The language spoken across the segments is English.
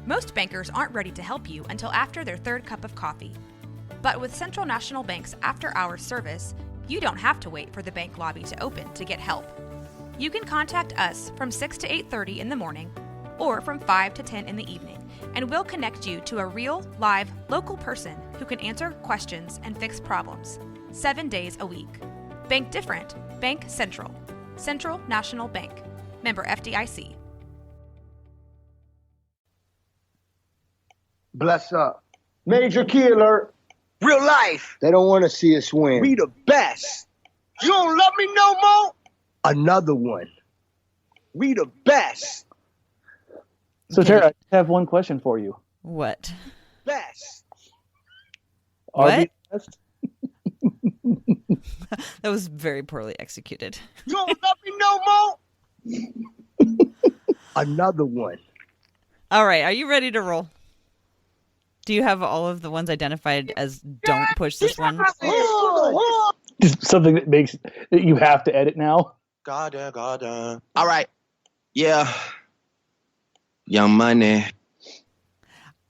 Most bankers aren't ready to help you until after their third cup of coffee. But with Central National Bank's after-hours service, you don't have to wait for the bank lobby to open to get help. You can contact us from 6 to 8:30 in the morning or from 5 to 10 in the evening, and we'll connect you to a real, live, local person who can answer questions and fix problems 7 days a week. Bank different. Bank Central. Central National Bank. Member FDIC. Bless up. Major key alert. Real life. They don't want to see us win. We the best. You don't love me no more? Another one. We the best. So, Tara, I have one question for you. What? Best. Are What? we best? That was very poorly executed. You don't love me no more? Another one. All right, are you ready to roll? Do you have all of the ones identified as don't push this one? Just something that you have to edit now. Gotta. All right. Yeah. Young Money.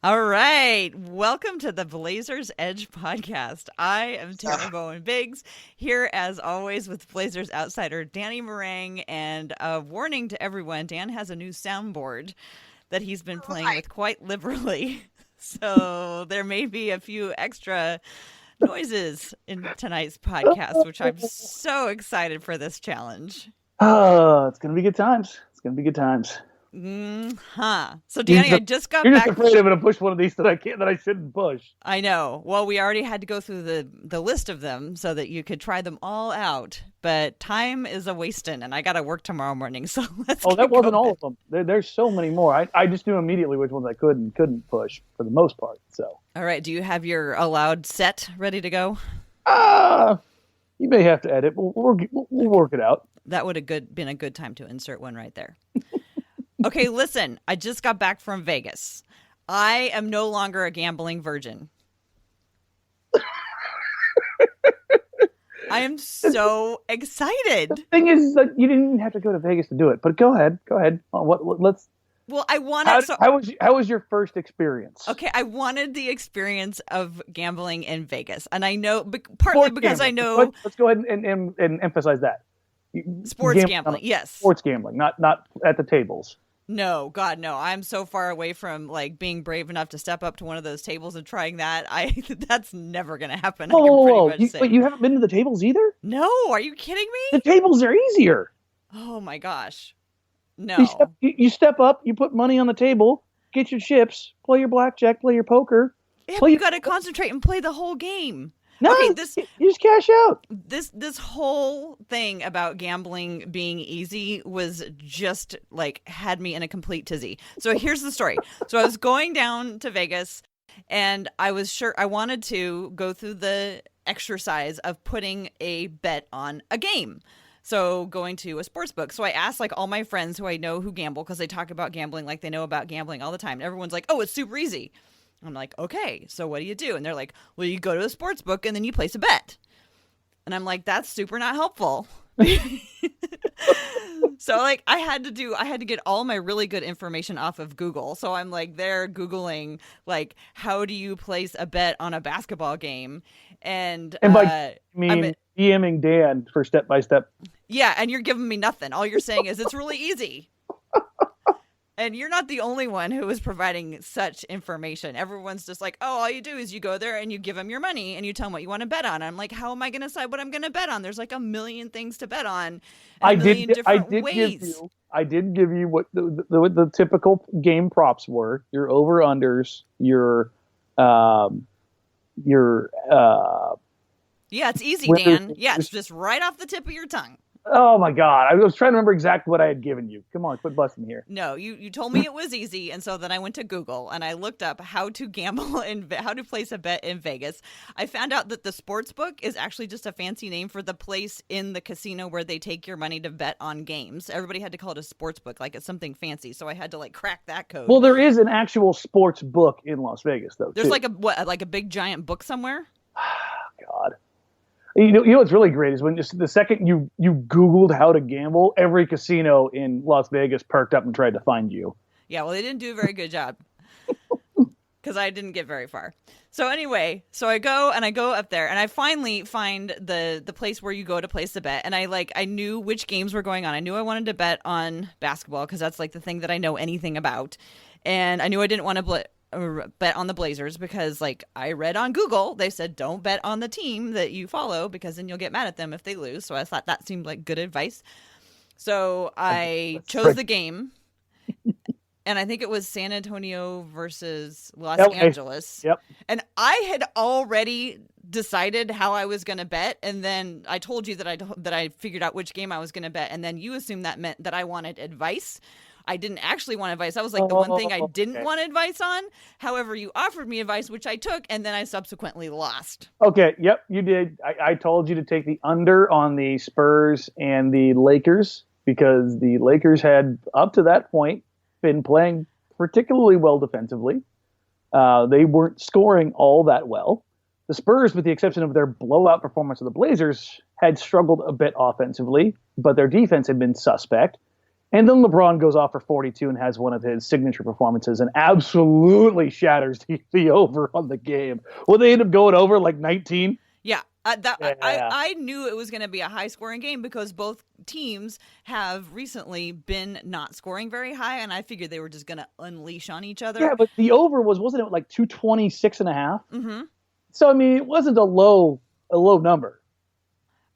All right. Welcome to the Blazers Edge podcast. I am Tara Bowen Biggs, here as always with Blazers outsider Danny Meringue, and a warning to everyone, Dan has a new soundboard that he's been playing with quite liberally. So there may be a few extra noises in tonight's podcast, which I'm so excited for this challenge. Oh, it's going to be good times. So Danny, I just got You're back. just afraid I'm going to push one of these that I shouldn't push. I know. Well, we already had to go through the list of them so that you could try them all out. But time is a wasting, and I got to work tomorrow morning. So let's. Oh, that wasn't all of them. There's so many more. I just knew immediately which ones I could and couldn't push for the most part. So. All right. Do you have your allowed set ready to go? You may have to edit. We'll work it out. That would have been a good time to insert one right there. Okay, listen. I just got back from Vegas. I am no longer a gambling virgin. I am so excited. The thing is that you didn't even have to go to Vegas to do it. But go ahead. Let's. Well, I wanted. How was your first experience? Okay, I wanted the experience of gambling in Vegas, and I know partly because I know. Let's go ahead and emphasize that. Sports gambling, yes. Sports gambling, not at the tables. No, God, no. I'm so far away from like being brave enough to step up to one of those tables and trying that. That's never going to happen. But you haven't been to the tables either? No, are you kidding me? The tables are easier. Oh my gosh. No. You step up, you put money on the table, get your chips, play your blackjack, play your poker. Yeah, but you got to concentrate and play the whole game. No, okay, you just cash out. This whole thing about gambling being easy was just like had me in a complete tizzy. So here's the story. So I was going down to Vegas, and I was sure I wanted to go through the exercise of putting a bet on a game. So going to a sports book. So I asked like all my friends who I know who gamble, because they talk about gambling like they know about gambling all the time. Everyone's like, oh, it's super easy. I'm like, okay, so what do you do? And they're like, well, you go to a sports book and then you place a bet. And I'm like, that's super not helpful. So like I had to get all my really good information off of Google. So I'm like there Googling like, how do you place a bet on a basketball game? And by DMing Dan for step-by-step. Yeah, and you're giving me nothing. All you're saying is it's really easy. And you're not the only one who is providing such information. Everyone's just like, oh, all you do is you go there and you give them your money and you tell them what you want to bet on. I'm like, how am I going to decide what I'm going to bet on? There's like a million things to bet on. I did give you what the typical game props were. Your over-unders, your yeah, it's easy, Dan. Yeah, it's just right off the tip of your tongue. Oh my God. I was trying to remember exactly what I had given you. Come on, quit busting here. No, you told me it was easy. And so then I went to Google and I looked up how to gamble and how to place a bet in Vegas. I found out that the sports book is actually just a fancy name for the place in the casino where they take your money to bet on games. Everybody had to call it a sports book, like it's something fancy. So I had to like crack that code. Well, there is an actual sports book in Las Vegas though. There's too. like a big giant book somewhere? God. You know what's really great is when just the second you Googled how to gamble, every casino in Las Vegas perked up and tried to find you. Yeah, well, they didn't do a very good job. because I didn't get very far. So anyway, I go up there, and I finally find the place where you go to place the bet. And I knew which games were going on. I knew I wanted to bet on basketball because that's like the thing that I know anything about. And I knew I didn't want to bet on the Blazers because, like, I read on Google, they said don't bet on the team that you follow because then you'll get mad at them if they lose. So I thought that seemed like good advice. So I chose the game. And I think it was San Antonio versus Los Angeles. Yep. And I had already decided how I was going to bet. And then I told you that I figured out which game I was going to bet. And then you assumed that meant that I wanted advice. I didn't actually want advice. That was like the one thing I didn't want advice on. However, you offered me advice, which I took. And then I subsequently lost. Okay. Yep. You did. I told you to take the under on the Spurs and the Lakers because the Lakers had, up to that point, been playing particularly well defensively. They weren't scoring all that well. The Spurs, with the exception of their blowout performance of the Blazers, had struggled a bit offensively, but their defense had been suspect. And then LeBron goes off for 42 and has one of his signature performances and absolutely shatters the over on the game. Well, they end up going over like 19. Yeah. I knew it was going to be a high-scoring game because both teams have recently been not scoring very high, and I figured they were just going to unleash on each other. Yeah, but the over wasn't it like 226 and a half? Mm-hmm. So, I mean, it wasn't a low number.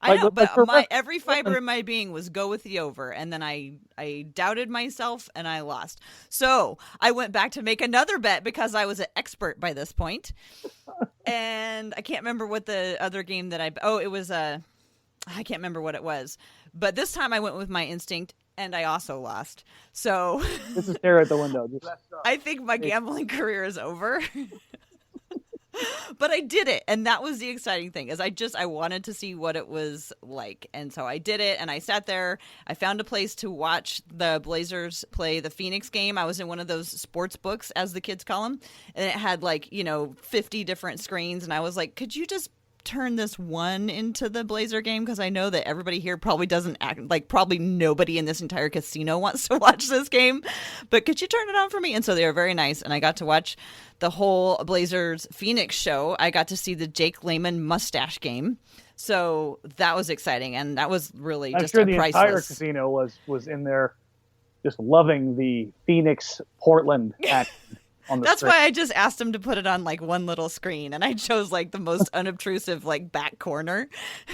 I know, but every fiber in my being was go with the over, and then I doubted myself, and I lost. So I went back to make another bet because I was an expert by this point. And I can't remember what the other game that it was I can't remember what it was. But this time I went with my instinct, and I also lost. So this is stare at the window. I think my gambling career is over. But I did it, and that was the exciting thing. Is I wanted to see what it was like, and so I did it. And I sat there. I found a place to watch the Blazers play the Phoenix game. I was in one of those sports books, as the kids call them, and it had 50 different screens. And I was like, could you just turn this one into the Blazer game? Because I know that everybody here probably doesn't probably nobody in this entire casino wants to watch this game, but could you turn it on for me? And so they were very nice, and I got to watch the whole Blazers Phoenix show. I got to see the Jake Layman mustache game, so that was exciting, and that was really I'm just sure a the priceless. entire casino was in there just loving the Phoenix Portland action. That's why I just asked him to put it on one little screen, and I chose the most unobtrusive back corner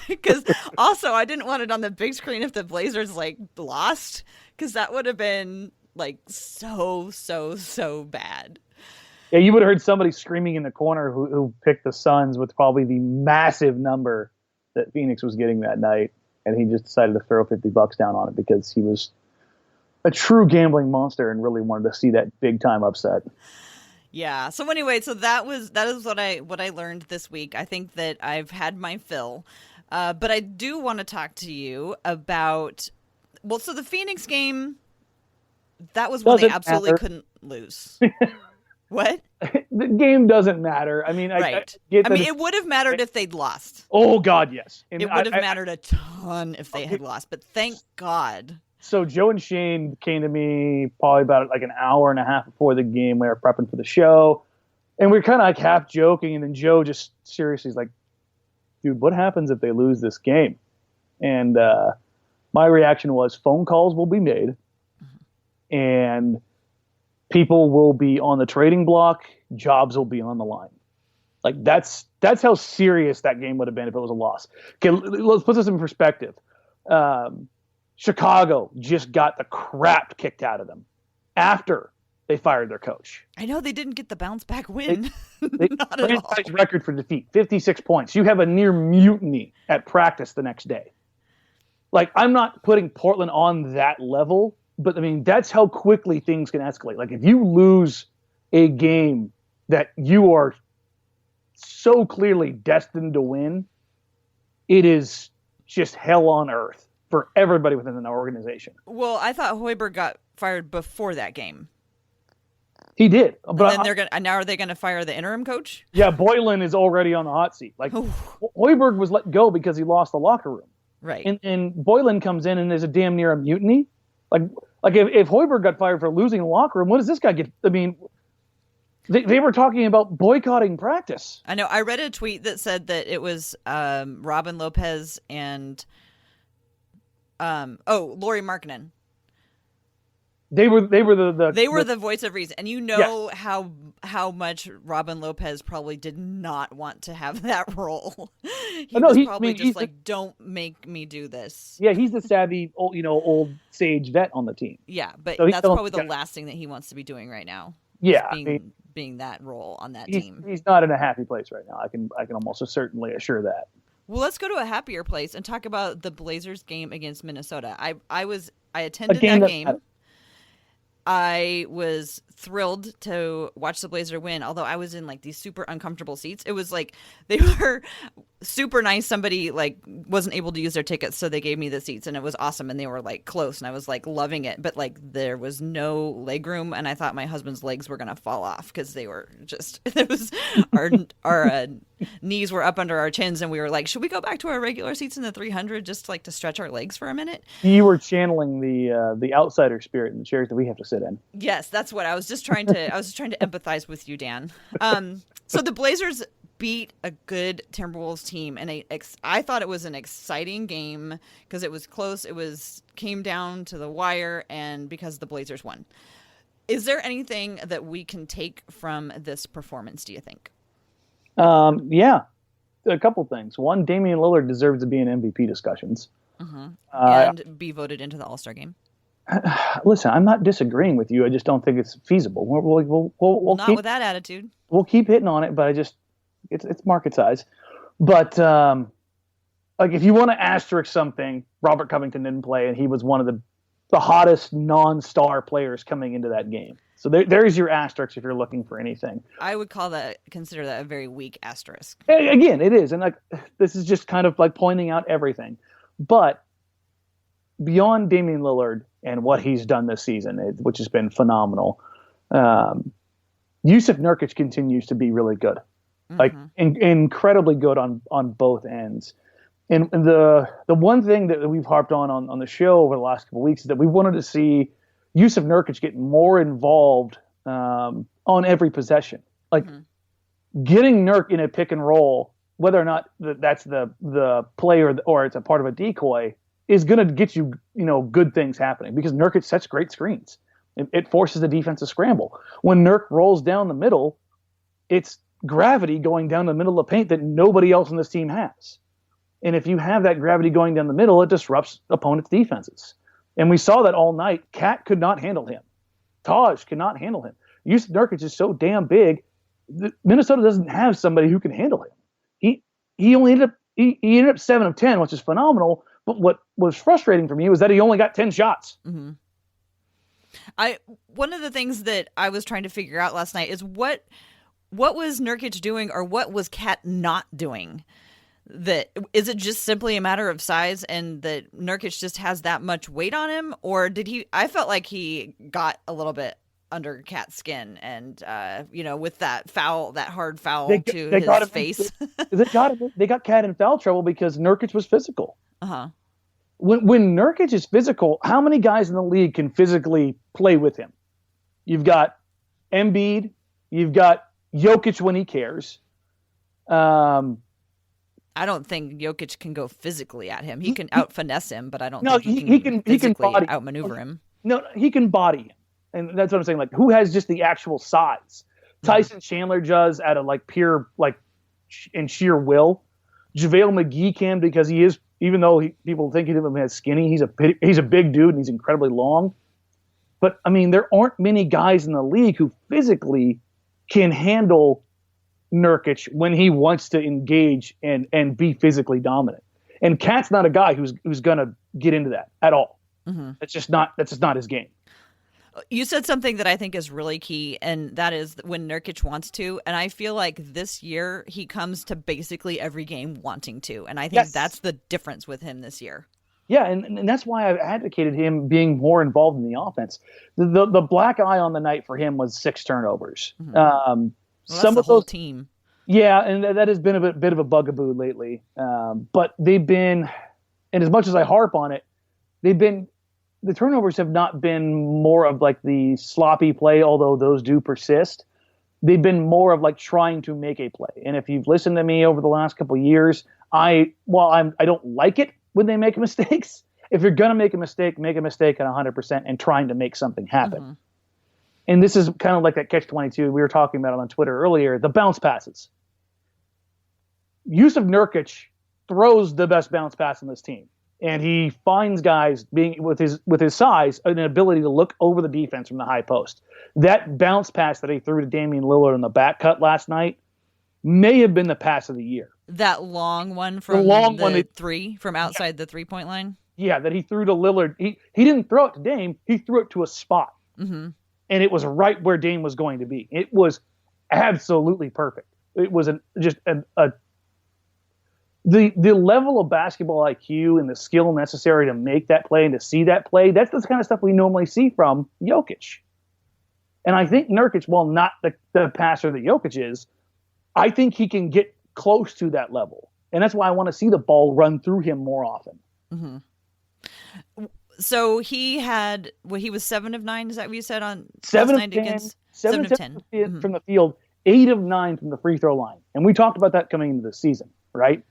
because also I didn't want it on the big screen if the Blazers lost, because that would have been so bad. Yeah, you would have heard somebody screaming in the corner who picked the Suns with probably the massive number that Phoenix was getting that night, and he just decided to throw $50 down on it because he was a true gambling monster and really wanted to see that big time upset. Yeah. So anyway, that is what I learned this week. I think that I've had my fill, but I do want to talk to you about. Well, so the Phoenix game, that was when they absolutely couldn't lose. What? The game doesn't matter. I mean, right. It would have mattered if they'd lost. Oh God, yes. And it would have mattered a ton if they had lost, but thank God. So Joe and Shane came to me probably about an hour and a half before the game. We were prepping for the show, and we were kind of half joking, and then Joe just seriously is like, dude, what happens if they lose this game? And my reaction was phone calls will be made, and people will be on the trading block, jobs will be on the line. That's how serious that game would have been if it was a loss. Okay, let's put this in perspective. Chicago just got the crap kicked out of them after they fired their coach. I know they didn't get the bounce back win. Not at all. Record for defeat, 56 points. You have a near mutiny at practice the next day. I'm not putting Portland on that level, but I mean, that's how quickly things can escalate. If you lose a game that you are so clearly destined to win, it is just hell on earth for everybody within the organization. Well, I thought Hoiberg got fired before that game. He did, but now are they going to fire the interim coach? Yeah, Boylan is already on the hot seat. Hoiberg was let go because he lost the locker room, right? And Boylan comes in and there's a damn near a mutiny. If Hoiberg got fired for losing the locker room, what does this guy get? I mean, They were talking about boycotting practice. I know. I read a tweet that said that it was Robin Lopez and Lauri Markkanen. They were the voice of reason, and yes. how much Robin Lopez probably did not want to have that role. Don't make me do this. Yeah, he's the savvy old sage vet on the team. Yeah, but so that's probably the last thing that he wants to be doing right now. Yeah, being that role on that team. He's not in a happy place right now. I can almost certainly assure that. Well, let's go to a happier place and talk about the Blazers game against Minnesota. I attended that game. I was thrilled to watch the Blazer win, although I was in like these super uncomfortable seats. It was like they were super nice. Somebody like wasn't able to use their tickets, so they gave me the seats, and it was awesome. And they were like close, and I was like loving it. But like there was no leg room, and I thought my husband's legs were gonna fall off because they were just it was our knees were up under our chins, and we were like, should we go back to our regular seats in the 300 just like to stretch our legs for a minute? You were channeling the outsider spirit in the chairs that we have to sit in. Yes, that's what I was just trying to. I was just trying to empathize with you, Dan. So the Blazers beat a good Timberwolves team, and I thought it was an exciting game because it was close. It came down to the wire, and because the Blazers won. Is there anything that we can take from this performance, do you think? Yeah, a couple things. One, Damian Lillard deserves to be in MVP discussions. Mm-hmm. And be voted into the All-Star game. Listen, I'm not disagreeing with you. I just don't think it's feasible. We'll not with that attitude. We'll keep hitting on it, but it's market size. But like if you want to asterisk something, Robert Covington didn't play, and he was one of the hottest non-star players coming into that game. So there's your asterisk if you're looking for anything. I would consider that a very weak asterisk. Again, it is, and like this is just kind of like pointing out everything. But beyond Damian Lillard and what he's done this season, which has been phenomenal, Jusuf Nurkic continues to be really good, like incredibly good on both ends. And the one thing that we've harped on the show over the last couple of weeks is that we wanted to see Jusuf Nurkic get more involved on every possession, like getting Nurk in a pick and roll, whether or not that's the play or it's a part of a decoy, is going to get you, good things happening because Nurkic sets great screens. It forces the defense to scramble. When Nurk rolls down the middle, it's gravity going down the middle of the paint that nobody else on this team has. And if you have that gravity going down the middle, it disrupts opponents' defenses. And we saw that all night. Cat could not handle him. Taj could not handle him. Jusuf Nurkic is so damn big. Minnesota doesn't have somebody who can handle him. He only ended up 7 of 10, which is phenomenal. But what was frustrating for me was that he only got 10 shots. Mm-hmm. One of the things that I was trying to figure out last night is what was Nurkic doing, or what was Cat not doing? Is it just simply a matter of size and that Nurkic just has that much weight on him, or I felt like he got a little bit under Cat's skin and with that hard foul to his face. They got Cat in foul trouble because Nurkic was physical. Uh-huh. When Nurkic is physical, how many guys in the league can physically play with him? You've got Embiid, you've got Jokic when he cares. I don't think Jokic can go physically at him. He can out finesse him, but I don't think he can outmaneuver him. No, he can body him. And that's what I'm saying. Like, who has just the actual size? Tyson Chandler does out of like pure and sheer will. JaVale McGee can because he is, even though people think of him as skinny, he's a big dude and he's incredibly long. But I mean, there aren't many guys in the league who physically can handle Nurkic when he wants to engage and be physically dominant. And Cat's not a guy who's going to get into that at all. Mm-hmm. That's just not his game. You said something that I think is really key, and that is when Nurkic wants to. And I feel like this year he comes to basically every game wanting to. And I think that's the difference with him this year. Yeah, and that's why I've advocated him being more involved in the offense. The black eye on the night for him was 6 turnovers. Mm-hmm. Some of the whole team. Yeah, and that has been a bit of a bugaboo lately. But they've been, and as much as I harp on it, the turnovers have not been more of like the sloppy play, although those do persist. they've been more of like trying to make a play. And if you've listened to me over the last couple of years, I don't like it when they make mistakes. If you're going to make a mistake at 100% and trying to make something happen. Mm-hmm. And this is kind of like that catch-22 we were talking about on Twitter earlier, the bounce passes. Jusuf Nurkic throws the best bounce pass on this team. And he finds guys being with his size, an ability to look over the defense from the high post. That bounce pass that he threw to Damian Lillard in the back cut last night may have been the pass of the year. That long one from the three, from outside the 3-point line? Yeah, that he threw to Lillard. He didn't throw it to Dame. He threw it to a spot. Mm-hmm. And it was right where Dame was going to be. It was absolutely perfect. It was the level of basketball IQ and the skill necessary to make that play and to see that play, that's the kind of stuff we normally see from Jokic. And I think Nurkic, while not the passer that Jokic is, I think he can get close to that level. And that's why I want to see the ball run through him more often. Mm-hmm. So he was 7 of 9, is that what you said on 7 last of 10, night against 7 of 10 from the field, 8 of 9 from the free throw line. And we talked about that coming into the season, right?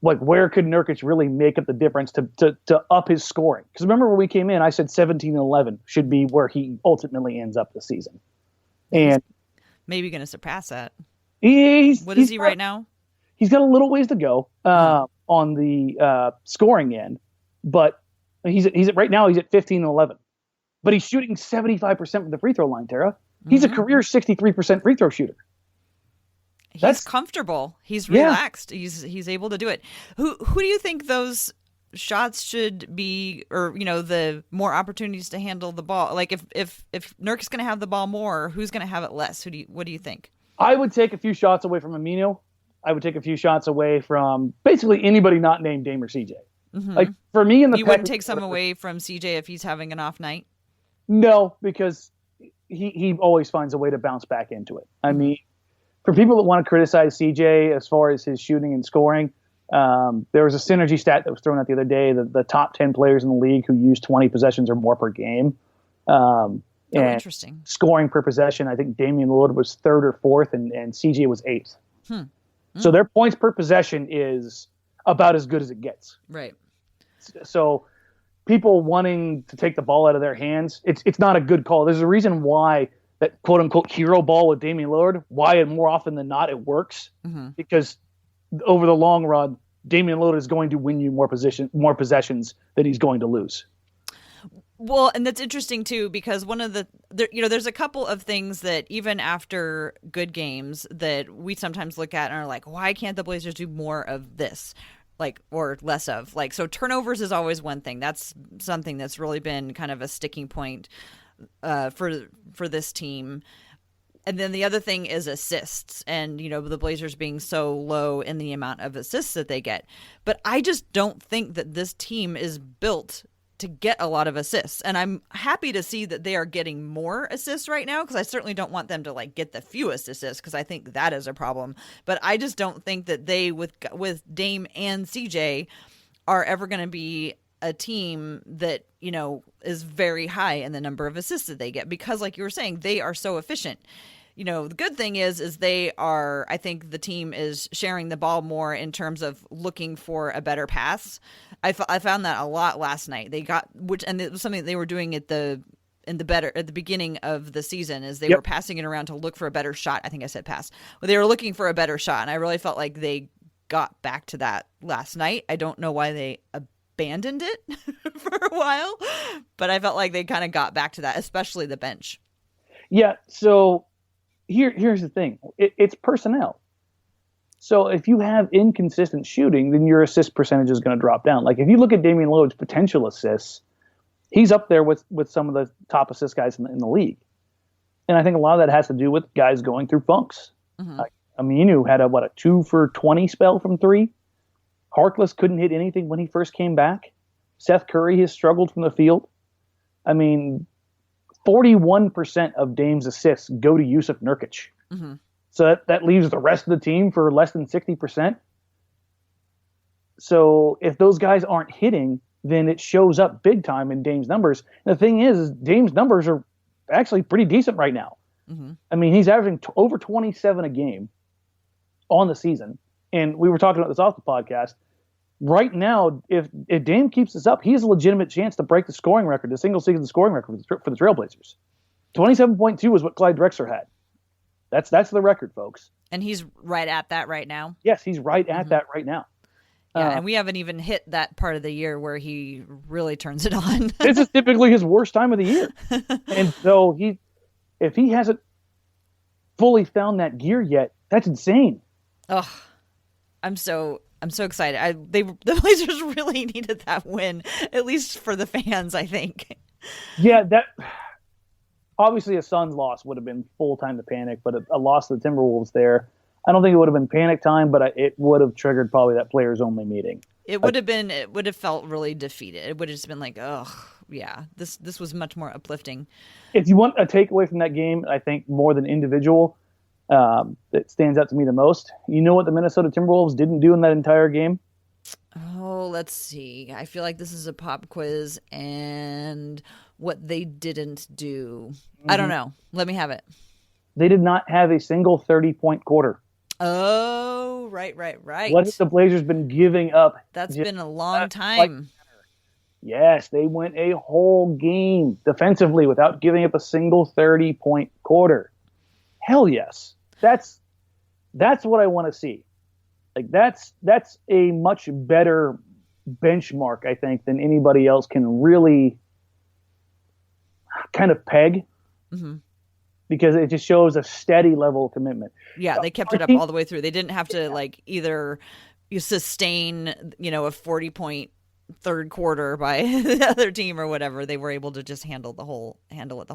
Like, where could Nurkic really make up the difference to up his scoring? Because remember when we came in, I said 17 and 11 should be where he ultimately ends up this season. And maybe going to surpass that. What is he right now? He's got a little ways to go on the scoring end, but he's right now he's at 15 and 11. But he's shooting 75% from the free throw line, Tara. He's a career 63% free throw shooter. He's comfortable. He's relaxed. Yeah. He's able to do it. Who do you think those shots should be, or the more opportunities to handle the ball? Like if Nurk is going to have the ball more, who's going to have it less? What do you think? I would take a few shots away from Aminu. I would take a few shots away from basically anybody not named Dame or CJ. Mm-hmm. Like for me you wouldn't take some away from CJ if he's having an off night? No, because he always finds a way to bounce back into it. I mean, for people that want to criticize CJ as far as his shooting and scoring, there was a synergy stat that was thrown out the other day that the top 10 players in the league who use 20 possessions or more per game. Interesting. Scoring per possession, I think Damian Lillard was 3rd or 4th, and CJ was 8th. So their points per possession is about as good as it gets. Right. So people wanting to take the ball out of their hands, it's not a good call. There's a reason why that quote-unquote hero ball with Damian Lillard, why more often than not it works. Mm-hmm. Because over the long run, Damian Lillard is going to win you more possessions than he's going to lose. Well, and that's interesting too, because one of there's a couple of things that even after good games that we sometimes look at and are like, why can't the Blazers do more of this? Or less of. So turnovers is always one thing. That's something that's really been kind of a sticking point for this team. And then the other thing is assists, and the Blazers being so low in the amount of assists that they get. But I just don't think that this team is built to get a lot of assists, and I'm happy to see that they are getting more assists right now, because I certainly don't want them to get the fewest assists, because I think that is a problem. But I just don't think that they with Dame and CJ are ever going to be a team that is very high in the number of assists that they get, because like you were saying, they are so efficient. The good thing is they are, I think the team is sharing the ball more in terms of looking for a better pass. I found that a lot last night. They got, and it was something they were doing at the beginning of the season, is they were passing it around to look for a better shot. I think I said pass. Well, they were looking for a better shot, and I really felt like they got back to that last night. I don't know why they abandoned it for a while, but I felt like they kind of got back to that, especially the bench. Yeah, so here's the thing. It's personnel. So if you have inconsistent shooting, then your assist percentage is going to drop down. Like if you look at Damian Lillard's potential assists, he's up there with some of the top assist guys in the league. And I think a lot of that has to do with guys going through funks. Mm-hmm. Like Aminu had a 2 for 20 spell from 3. Harkless couldn't hit anything when he first came back. Seth Curry has struggled from the field. I mean, 41% of Dame's assists go to Jusuf Nurkic. Mm-hmm. So that leaves the rest of the team for less than 60%. So if those guys aren't hitting, then it shows up big time in Dame's numbers. And the thing is Dame's numbers are actually pretty decent right now. Mm-hmm. I mean, he's averaging over 27 a game on the season. And we were talking about this off the podcast. Right now, if Dame keeps this up, he has a legitimate chance to break the scoring record, the single season scoring record for the Trailblazers. 27.2 is what Clyde Drexler had. That's the record, folks. And he's right at that right now. Yes, he's right at that right now. Yeah, and we haven't even hit that part of the year where he really turns it on. This is typically his worst time of the year. And so if he hasn't fully found that gear yet, that's insane. Ugh. I'm so excited. The Blazers really needed that win, at least for the fans, I think. Yeah, that obviously a Suns loss would have been full time to panic, but a loss to the Timberwolves there, I don't think it would have been panic time, but it would have triggered probably that players only meeting. It would have felt really defeated. It would have just been like, oh yeah, this was much more uplifting. If you want a takeaway from that game, I think more than individual, that stands out to me the most. You know what the Minnesota Timberwolves didn't do in that entire game? Oh, let's see. I feel like this is a pop quiz, and what they didn't do. I don't know. Let me have it. They did not have a single 30-point quarter. Oh, right. What has the Blazers been giving up? That's been a long time. Yes, they went a whole game defensively without giving up a single 30-point quarter. Hell yes. That's what I want to see. Like that's a much better benchmark, I think, than anybody else can really kind of peg. Mm-hmm. Because it just shows a steady level of commitment. Yeah, they kept it up all the way through. They didn't have to either sustain, a 40-point third quarter by the other team or whatever. They were able to just handle it the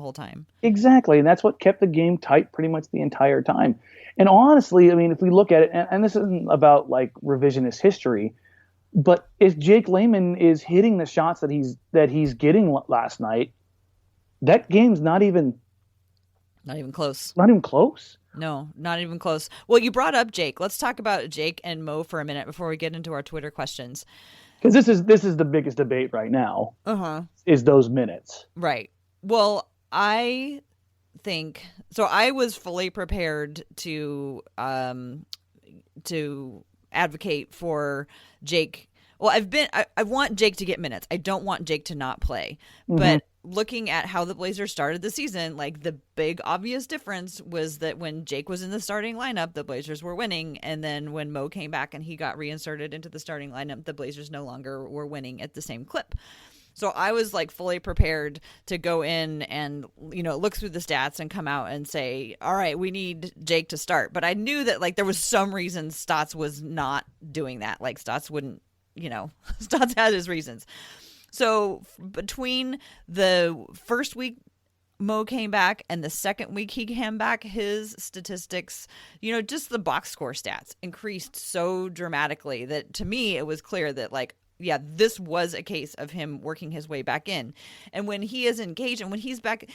whole time. Exactly, and that's what kept the game tight pretty much the entire time. And honestly, I mean, if we look at it, and this isn't about revisionist history, but if Jake Layman is hitting the shots that he's getting last night, that game's not even close. Not even close? No, not even close. Well, you brought up Jake. Let's talk about Jake and Mo for a minute before we get into our Twitter questions. Because this is the biggest debate right now. Is those minutes. Right. Well, I think so. I was fully prepared to advocate for Jake. Well, I want Jake to get minutes. I don't want Jake to not play. Mm-hmm. But looking at how the Blazers started the season, the big obvious difference was that when Jake was in the starting lineup, the Blazers were winning. And then when Mo came back and he got reinserted into the starting lineup, the Blazers no longer were winning at the same clip. So I was fully prepared to go in and, look through the stats and come out and say, all right, we need Jake to start. But I knew that there was some reason Stotts was not doing that. Stotts wouldn't, Stotts had his reasons. So between the first week Mo came back and the second week he came back, his statistics, just the box score stats increased so dramatically that to me it was clear that this was a case of him working his way back in. And when he is engaged and when he's back,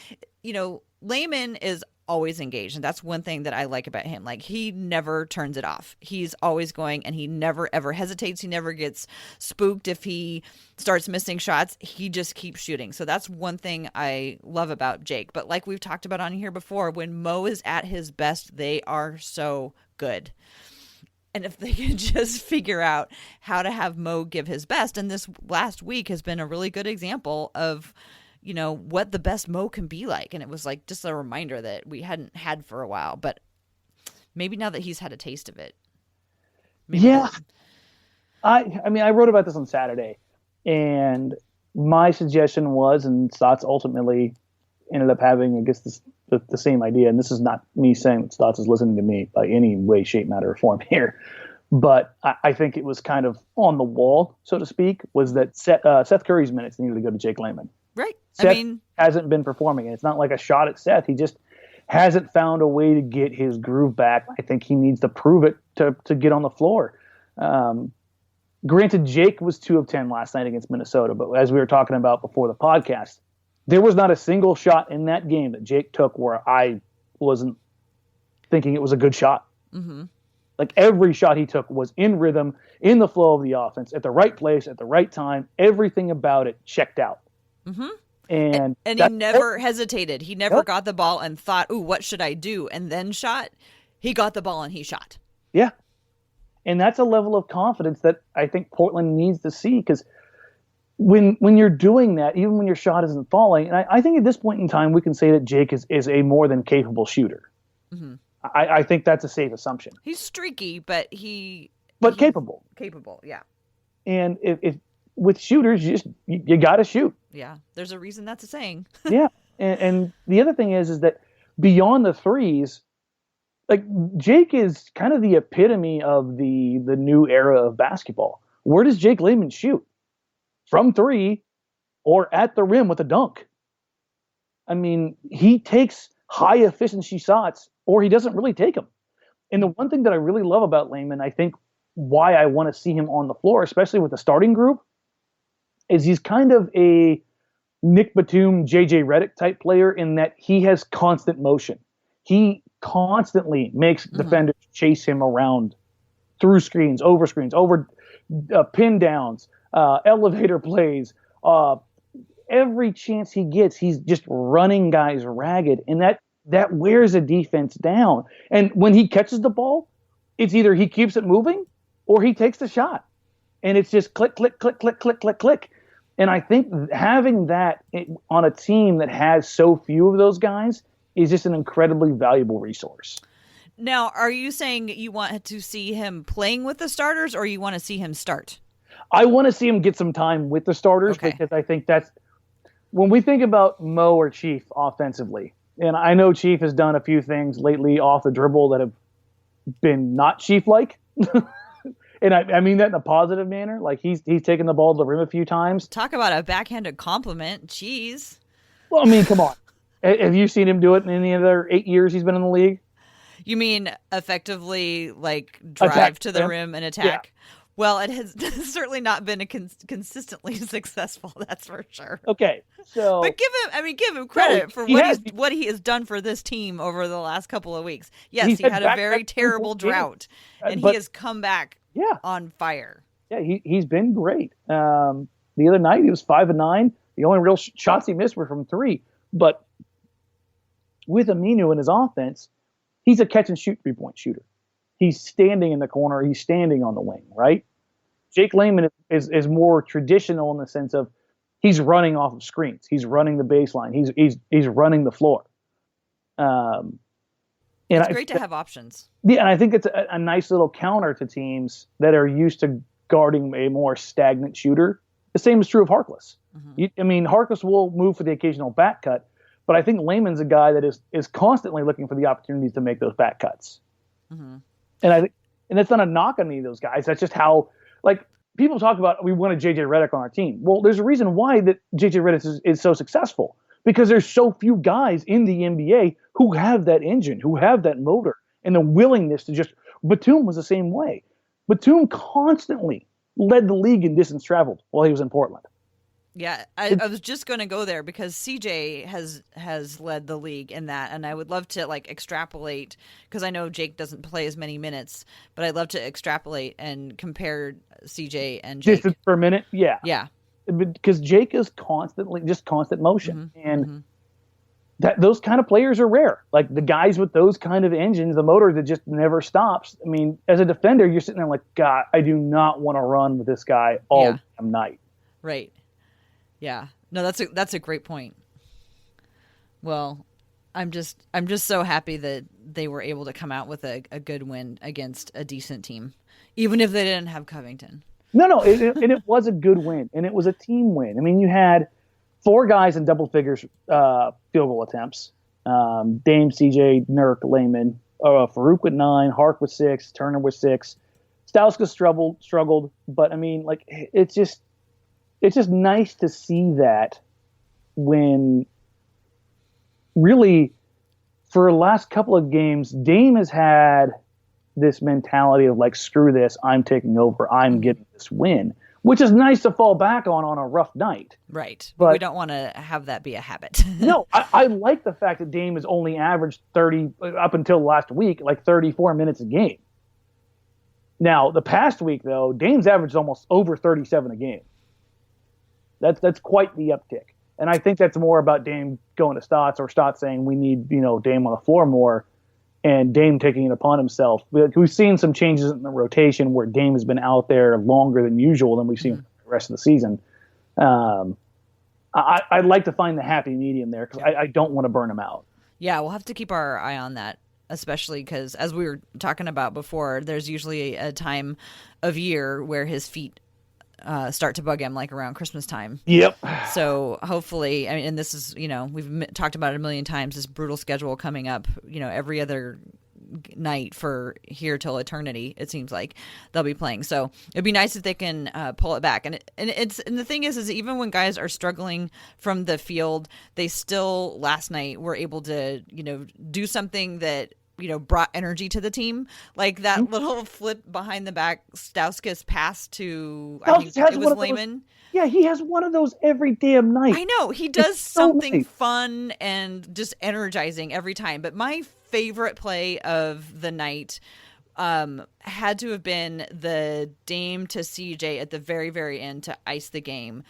Layman is always engaged. And that's one thing that I like about him. He never turns it off. He's always going and he never, ever hesitates. He never gets spooked if he starts missing shots. He just keeps shooting. So that's one thing I love about Jake. But like we've talked about on here before, when Mo is at his best, they are so good. And if they can just figure out how to have Mo give his best, and this last week has been a really good example of, what the best Mo can be like. And it was just a reminder that we hadn't had for a while, but maybe now that he's had a taste of it. Yeah. I mean, I wrote about this on Saturday, and my suggestion was, and Stotts ultimately ended up having, I guess, the same idea. And this is not me saying that Stotts is listening to me by any way, shape, matter, or form here. But I think it was kind of on the wall, so to speak, was that Seth Curry's minutes needed to go to Jake Layman. Right. Seth hasn't been performing. It's not like a shot at Seth. He just hasn't found a way to get his groove back. I think he needs to prove it to get on the floor. Granted, Jake was 2 of 10 last night against Minnesota, but as we were talking about before the podcast, there was not a single shot in that game that Jake took where I wasn't thinking it was a good shot. Mm-hmm. Every shot he took was in rhythm, in the flow of the offense, at the right place, at the right time. Everything about it checked out. Mm-hmm. And he never hesitated. He never got the ball and thought, ooh, what should I do? And then shot. He got the ball and he shot. Yeah. And that's a level of confidence that I think Portland needs to see, because when you're doing that, even when your shot isn't falling, and I think at this point in time, we can say that Jake is a more than capable shooter. Mm-hmm. I think that's a safe assumption. He's streaky, but he's capable. Capable, yeah. And if with shooters, you got to shoot. Yeah, there's a reason that's a saying. Yeah, and the other thing is that beyond the threes, like Jake is kind of the epitome of the new era of basketball. Where does Jake Layman shoot? From three or at the rim with a dunk. I mean, he takes high efficiency shots or he doesn't really take them. And the one thing that I really love about Layman, I think why I want to see him on the floor, especially with the starting group, is he's kind of a Nick Batum, JJ Redick type player in that he has constant motion. He constantly makes defenders chase him around through screens, over pin downs, elevator plays. Every chance he gets, he's just running guys ragged, and that wears a defense down. And when he catches the ball, it's either he keeps it moving or he takes the shot. And it's just click, click, click, click, click, click, click. And I think having that on a team that has so few of those guys is just an incredibly valuable resource. Now, are you saying you want to see him playing with the starters, or you want to see him start? I want to see him get some time with the starters, because I think that's when we think about Mo or Chief offensively. And I know Chief has done a few things lately off the dribble that have been not Chief-like. And I mean that in a positive manner. Like he's taken the ball to the rim a few times. Talk about a backhanded compliment. Jeez. Well, I mean, come on. Have you seen him do it in any other 8 years he's been in the league? You mean effectively like drive to the rim and attack? Yeah. Well, it has certainly not been consistently successful. That's for sure. Okay, so but give him credit for what he has done for this team over the last couple of weeks. Yes, he had a very terrible drought, and he has come back on fire. Yeah, he's been great. The other night he was 5 of 9. The only real shots he missed were from three. But with Aminu in his offense, he's a catch and shoot 3-point shooter. He's standing in the corner. He's standing on the wing, right? Jake Layman is more traditional in the sense of he's running off of screens. He's running the baseline. He's running the floor. It's great to have options. Yeah, and I think it's a nice little counter to teams that are used to guarding a more stagnant shooter. The same is true of Harkless. Mm-hmm. Harkless will move for the occasional back cut, but I think Layman's a guy that is constantly looking for the opportunities to make those back cuts. Mm-hmm. And that's not a knock on any of those guys. That's just how, like, people talk about we wanted JJ Redick on our team. Well, there's a reason why that JJ Redick is so successful, because there's so few guys in the NBA who have that engine, who have that motor, and the willingness to just. Batum was the same way. Batum constantly led the league in distance traveled while he was in Portland. Yeah, I was just going to go there because CJ has led the league in that, and I would love to extrapolate, because I know Jake doesn't play as many minutes, but I'd love to extrapolate and compare CJ and Jake. Just for a minute, yeah. Yeah. Because Jake is constant motion, and that those kind of players are rare. Like the guys with those kind of engines, the motor that just never stops. I mean, as a defender, you're sitting there like, God, I do not want to run with this guy all damn night. Right. Yeah. No, that's a great point. Well, I'm just so happy that they were able to come out with a good win against a decent team, even if they didn't have Covington. No, and it was a good win, and it was a team win. I mean, you had 4 guys in double figures field goal attempts. Dame, CJ, Nurk, Layman, Farouk with 9, Hark with 6, Turner with 6. Stauskas struggled, but I mean, like it's just nice to see that when really for the last couple of games, Dame has had this mentality of like, screw this, I'm taking over, I'm getting this win, which is nice to fall back on a rough night. Right. But we don't want to have that be a habit. No, I like the fact that Dame has only averaged 30, up until last week, like 34 minutes a game. Now, the past week, though, Dame's averaged almost over 37 a game. That's quite the uptick. And I think that's more about Dame going to Stotts or Stotts saying we need, Dame on the floor more, and Dame taking it upon himself. We've seen some changes in the rotation where Dame has been out there longer than usual than we've seen the rest of the season. I'd like to find the happy medium there because I don't want to burn him out. Yeah, we'll have to keep our eye on that, especially because, as we were talking about before, there's usually a time of year where his feet start to bug him, like around Christmas time. Yep. So hopefully, and this is, we've talked about it a million times, this brutal schedule coming up, every other night for here till eternity, it seems like they'll be playing. So it'd be nice if they can pull it back. And the thing is even when guys are struggling from the field, they still last night were able to, do something that brought energy to the team, like that little flip behind the back Stauskas pass to I think it was Layman. Yeah, he has one of those every damn night. I know he does something fun and just energizing every time. But my favorite play of the night had to have been the Dame to CJ at the very, very end to ice the game.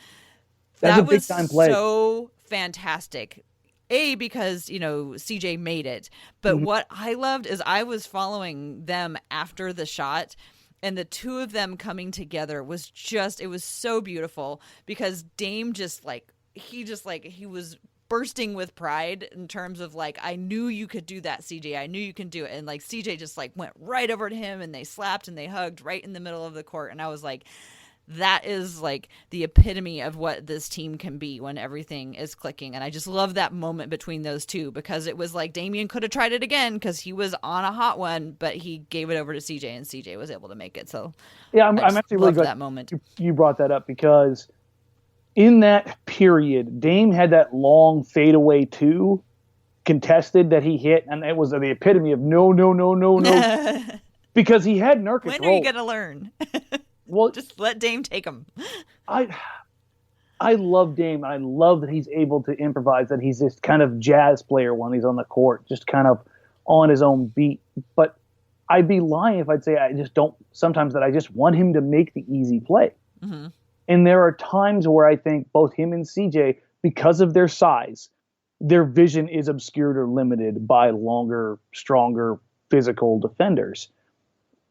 That was so fantastic. Because, CJ made it. But what I loved is I was following them after the shot, and the two of them coming together was it was so beautiful because Dame he was bursting with pride in terms of I knew you could do that, CJ. I knew you can do it. And CJ just went right over to him and they slapped and they hugged right in the middle of the court. And I was like, that is the epitome of what this team can be when everything is clicking. And I just love that moment between those two because it was Damian could have tried it again because he was on a hot one, but he gave it over to CJ and CJ was able to make it. So yeah, I'm actually really glad that moment. You brought that up because in that period, Dame had that long fadeaway two contested that he hit, and it was the epitome of no, because he had Nurkic. When are you going to learn? Well, just let Dame take him. I love Dame. I love that he's able to improvise, that he's this kind of jazz player when he's on the court, just kind of on his own beat. But I'd be lying if I'd say I just don't sometimes that I just want him to make the easy play. Mm-hmm. And there are times where I think both him and CJ, because of their size, their vision is obscured or limited by longer, stronger, physical defenders.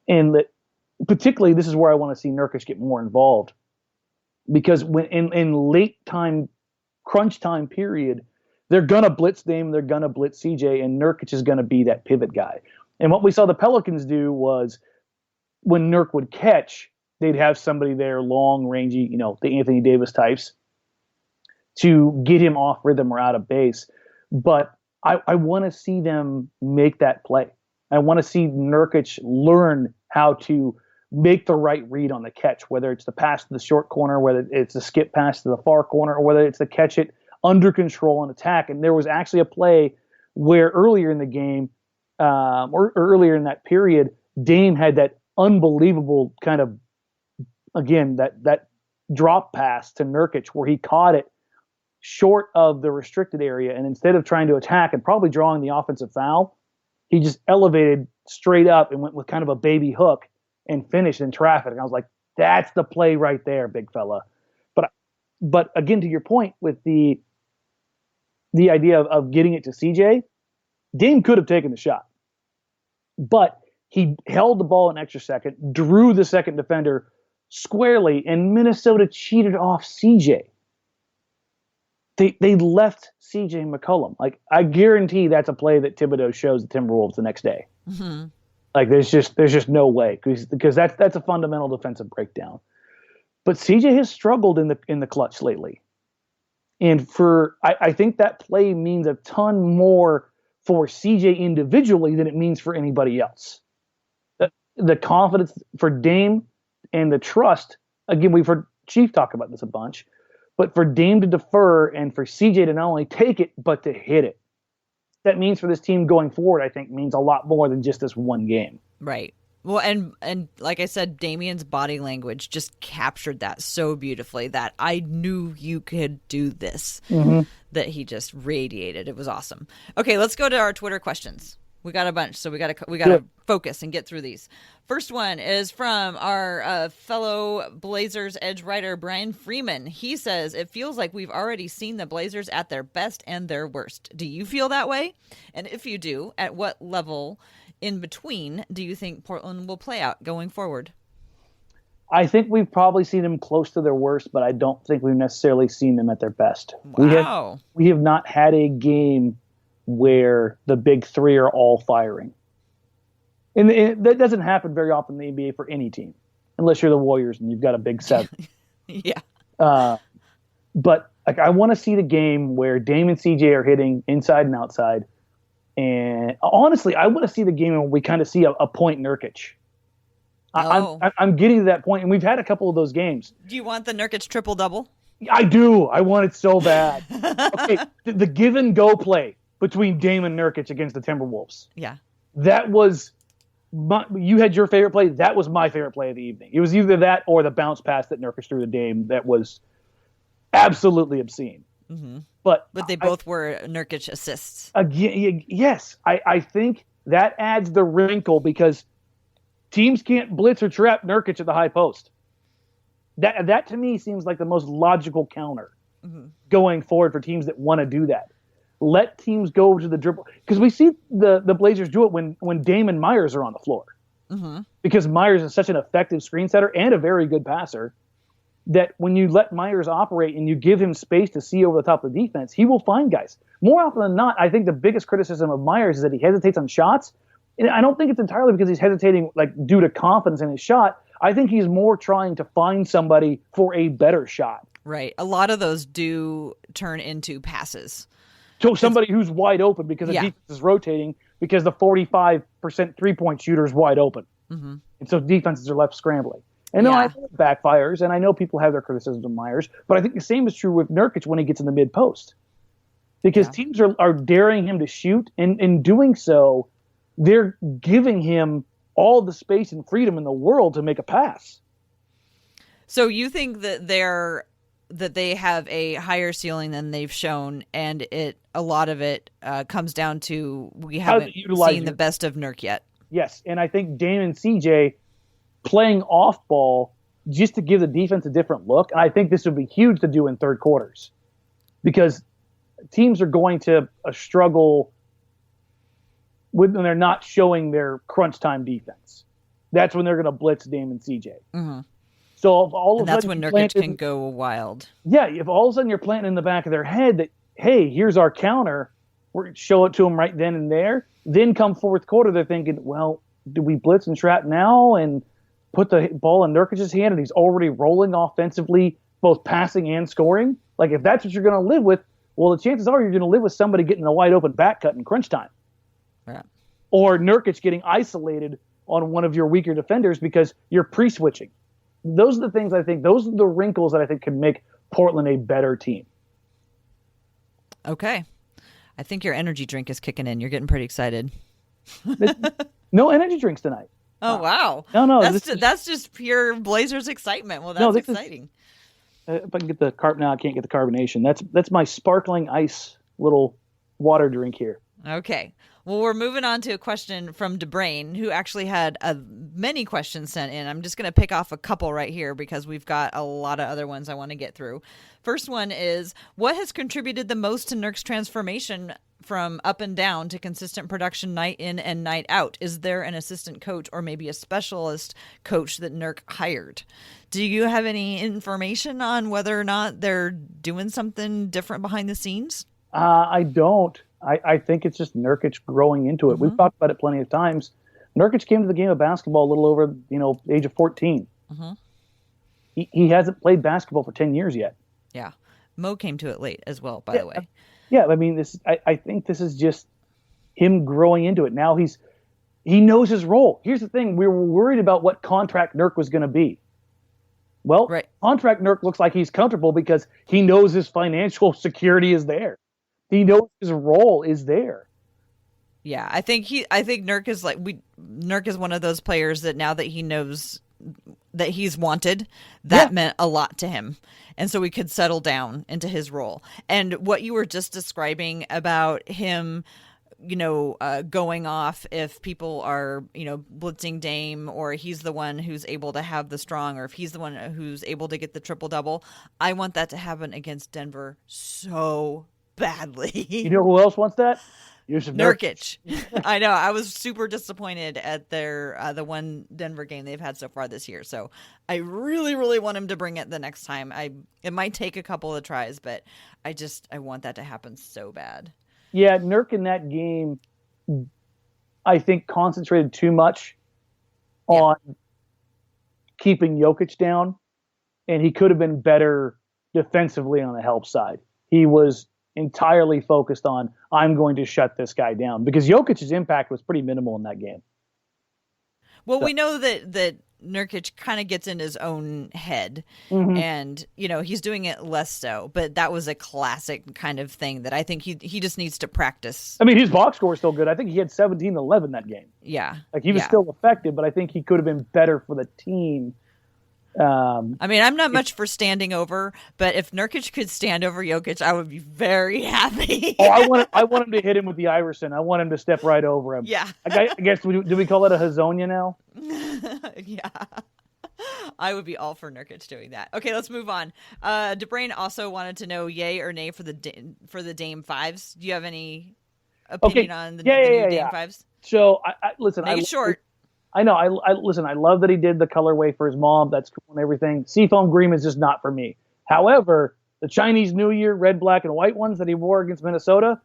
And that particularly, this is where I want to see Nurkic get more involved, because when in late time, crunch time period, they're gonna blitz Dame, they're gonna blitz CJ, and Nurkic is gonna be that pivot guy. And what we saw the Pelicans do was, when Nurk would catch, they'd have somebody there, long, rangy, the Anthony Davis types, to get him off rhythm or out of base. But I want to see them make that play. I want to see Nurkic learn how to make the right read on the catch, whether it's the pass to the short corner, whether it's the skip pass to the far corner, or whether it's the catch it under control and attack. And there was actually a play where earlier in the game, or earlier in that period, Dame had that unbelievable kind of, again, that drop pass to Nurkic where he caught it short of the restricted area, and instead of trying to attack and probably drawing the offensive foul, he just elevated straight up and went with kind of a baby hook and finished in traffic. And I was like, that's the play right there, big fella. But again, to your point with the idea of getting it to CJ, Dame could have taken the shot, but he held the ball an extra second, drew the second defender squarely, and Minnesota cheated off CJ. They left CJ McCollum. I guarantee that's a play that Thibodeau shows the Timberwolves the next day. Mm-hmm. There's just no way, because that's a fundamental defensive breakdown. But CJ has struggled in the clutch lately, and I think that play means a ton more for CJ individually than it means for anybody else. The confidence for Dame and the trust. Again, we've heard Chief talk about this a bunch, but for Dame to defer and for CJ to not only take it but to hit it. That means for this team going forward, I think, means a lot more than just this one game. Right. Well, and like I said, Damian's body language just captured that so beautifully, that I knew you could do this, that he just radiated. It was awesome. Okay, let's go to our Twitter questions. We got a bunch, so we got to focus and get through these. First one is from our fellow Blazers edge writer, Brian Freeman. He says, it feels like we've already seen the Blazers at their best and their worst. Do you feel that way? And if you do, at what level in between do you think Portland will play out going forward? I think we've probably seen them close to their worst, but I don't think we've necessarily seen them at their best. Wow. We have not had a game where the big three are all firing. And that doesn't happen very often in the NBA for any team, unless you're the Warriors and you've got a big seven. Yeah. But I want to see the game where Dame and CJ are hitting inside and outside. And honestly, I want to see the game where we kind of see a point Nurkic. I'm getting to that point, and we've had a couple of those games. Do you want the Nurkic triple-double? I do. I want it so bad. Okay, the give and go play between Dame and Nurkic against the Timberwolves. Yeah. That was you had your favorite play. That was my favorite play of the evening. It was either that or the bounce pass that Nurkic threw to Dame that was absolutely obscene. Mm-hmm. But they both were Nurkic assists. Yes. I think that adds the wrinkle because teams can't blitz or trap Nurkic at the high post. That to me seems like the most logical counter going forward for teams that want to do that. Let teams go to the dribble because we see the Blazers do it when Dame and Myers are on the floor because Myers is such an effective screen setter and a very good passer that when you let Myers operate and you give him space to see over the top of the defense, he will find guys. More often than not, I think the biggest criticism of Myers is that he hesitates on shots. And I don't think it's entirely because he's hesitating like due to confidence in his shot. I think he's more trying to find somebody for a better shot. Right. A lot of those do turn into passes. To somebody who's wide open because the defense is rotating because the 45% three-point shooter is wide open. Mm-hmm. And so defenses are left scrambling. And I know it backfires, and I know people have their criticisms of Myers, but I think the same is true with Nurkic when he gets in the mid-post. Because teams are daring him to shoot, and in doing so, they're giving him all the space and freedom in the world to make a pass. So you think that they have a higher ceiling than they've shown, and a lot of it comes down to we haven't seen the best of Nurk yet. Yes, and I think Dame and CJ playing off ball just to give the defense a different look, and I think this would be huge to do in third quarters because teams are going to struggle when they're not showing their crunch time defense. That's when they're going to blitz Dame and CJ. Mm-hmm. So if all of that's when Nurkic can go wild. Yeah, if all of a sudden you're planting in the back of their head that, hey, here's our counter, we're show it to them right then and there. Then come fourth quarter, they're thinking, well, do we blitz and trap now and put the ball in Nurkic's hand and he's already rolling offensively, both passing and scoring? Like if that's what you're going to live with, well, the chances are you're going to live with somebody getting a wide open back cut in crunch time. Yeah. Or Nurkic getting isolated on one of your weaker defenders because you're pre-switching. Those are the things I think, those are the wrinkles that I think can make Portland a better team. Okay. I think your energy drink is kicking in. You're getting pretty excited. No energy drinks tonight. Oh, wow. No. That's just pure Blazers excitement. Well, that's exciting. If I can get the I can't get the carbonation. That's my sparkling ice little water drink here. Okay. Well, we're moving on to a question from DeBrain, who actually had many questions sent in. I'm just going to pick off a couple right here because we've got a lot of other ones I want to get through. First one is, what has contributed the most to Nurk's transformation from up and down to consistent production night in and night out? Is there an assistant coach or maybe a specialist coach that Nurk hired? Do you have any information on whether or not they're doing something different behind the scenes? I don't. I think it's just Nurkic growing into it. We've talked about it plenty of times. Nurkic came to the game of basketball a little over, age of 14. Mm-hmm. He hasn't played basketball for 10 years yet. Yeah. Mo came to it late as well, by the way. Yeah, I mean, I think this is just him growing into it. Now he knows his role. Here's the thing. We were worried about what contract Nurk was going to be. Well, contract Nurk looks like he's comfortable because he knows his financial security is there. He knows his role is there. Yeah, I think Nurk is Nurk is one of those players that now that he knows that he's wanted, that meant a lot to him. And so we could settle down into his role. And what you were just describing about him going off if people are, blitzing Dame, or he's the one who's able to have the strong, or if he's the one who's able to get the triple-double. I want that to happen against Denver so badly. You know who else wants that? Jusuf Nurkic. I know. I was super disappointed at their the one Denver game they've had so far this year. So I really, really want him to bring it the next time. It might take a couple of tries, but I want that to happen so bad. Yeah, Nurk in that game, I think, concentrated too much on keeping Jokic down, and he could have been better defensively on the help side. He was entirely focused on, I'm going to shut this guy down, because Jokic's impact was pretty minimal in that game. Well, we know that Nurkic kind of gets in his own head, and he's doing it less so, but that was a classic kind of thing that I think he just needs to practice. I mean, his box score is still good. I think he had 17-11 that game. Yeah. Like, he was still effective, but I think he could have been better for the team. I mean, I'm not much for standing over, but if Nurkic could stand over Jokic, I would be very happy. I want him to hit him with the Iverson. I want him to step right over him. Yeah. I guess, do we call it a Hazonia now? Yeah. I would be all for Nurkic doing that. Okay, let's move on. DeBrain also wanted to know yay or nay for the Dame fives. Do you have any opinion on the new Dame fives? So, listen. Make it short. I know. I listen. I love that he did the colorway for his mom. That's cool and everything. Seafoam green is just not for me. However, the Chinese New Year red, black, and white ones that he wore against Minnesota,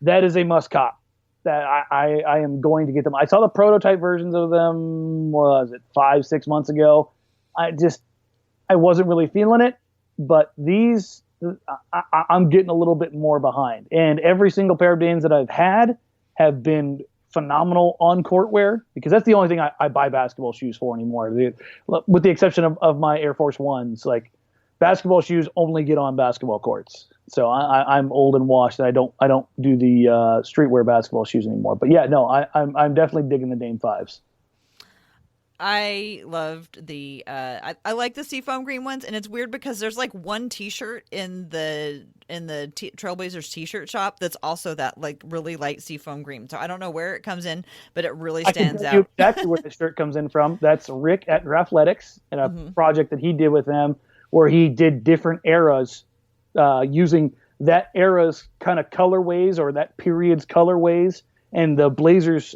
that is a must cop. That I am going to get them. I saw the prototype versions of them. Was it 5-6 months ago? I wasn't really feeling it. But these, I'm getting a little bit more behind. And every single pair of Dames that I've had have been phenomenal on court wear, because that's the only thing I buy basketball shoes for anymore. With the exception of my Air Force Ones, like, basketball shoes only get on basketball courts. So I'm old and washed, and I don't do the streetwear basketball shoes anymore. But yeah, no, I'm definitely digging the Dame fives. I loved the I like the seafoam green ones, and it's weird because there's like one T-shirt in the Trailblazers T-shirt shop that's also that like really light seafoam green. So I don't know where it comes in, but it really stands out. I can tell you exactly where the shirt comes in from. That's Rick at Graphletics and a project that he did with them, where he did different eras using that era's kind of colorways, or that period's colorways, and the Blazers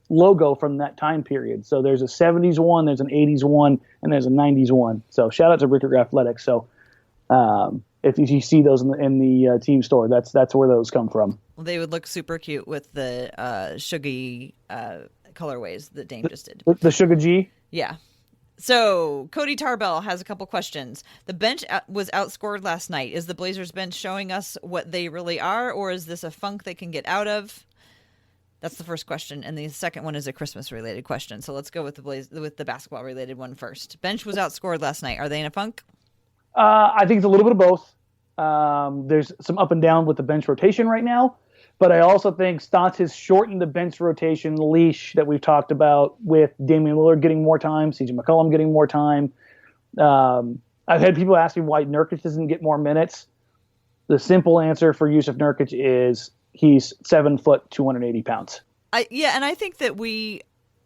logo from that time period. So there's a 70s one, there's an 80s one, and there's a 90s one. So shout out to Rick at Graphletics. So if you see those in the team store, that's where those come from. Well, they would look super cute with the Shuggy colorways that Dame just did. The Sugar G? Yeah. So Cody Tarbell has a couple questions. The bench was outscored last night. Is the Blazers bench showing us what they really are, or is this a funk they can get out of? That's the first question, and the second one is a Christmas-related question. So let's go with the basketball-related one first. Bench was outscored last night. Are they in a funk? I think it's a little bit of both. There's some up and down with the bench rotation right now, but I also think Stotts has shortened the bench rotation leash that we've talked about, with Damian Lillard getting more time, CJ McCollum getting more time. I've had people ask me why Nurkic doesn't get more minutes. The simple answer for Jusuf Nurkic is he's 7 foot, 280 pounds. And I think that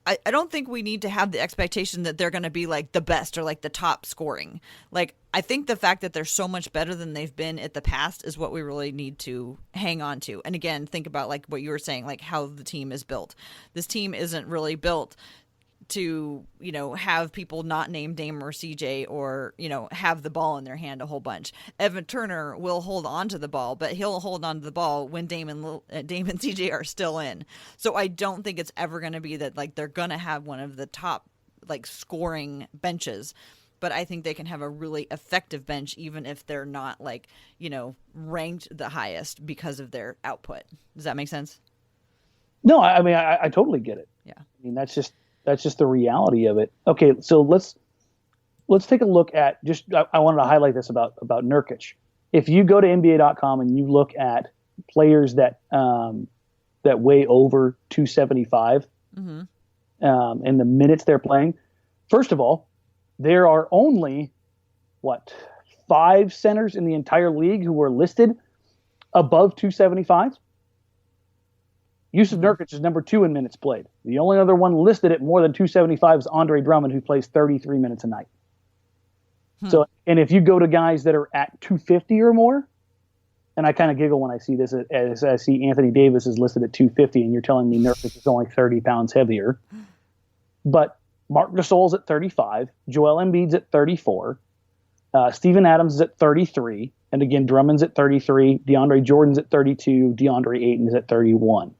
I don't think we need to have the expectation that they're going to be like the best or like the top scoring. Like, I think the fact that they're so much better than they've been at the past is what we really need to hang on to. And again, think about like what you were saying, like how the team is built. This team isn't really built to, have people not named Dame or CJ, or, have the ball in their hand a whole bunch. Evan Turner will hold on to the ball, but he'll hold on to the ball when Dame and CJ are still in. So I don't think it's ever going to be that like they're going to have one of the top like scoring benches, but I think they can have a really effective bench, even if they're not like, ranked the highest because of their output. Does that make sense? No, I mean, I totally get it. Yeah. I mean, that's just the reality of it. Okay, so let's take a look at I wanted to highlight this about Nurkic. If you go to NBA.com and you look at players that weigh over 275 and the minutes they're playing, first of all, there are only 5 centers in the entire league who are listed above 275. Jusuf Nurkic is number 2 in minutes played. The only other one listed at more than 275 is Andre Drummond, who plays 33 minutes a night. So, and if you go to guys that are at 250 or more, and I kind of giggle when I see this, as I see Anthony Davis is listed at 250, and you're telling me Nurkic is only 30 pounds heavier. But Marc Gasol's at 35, Joel Embiid's at 34, Steven Adams is at 33, and again, Drummond's at 33, DeAndre Jordan's at 32, DeAndre Ayton is at 31.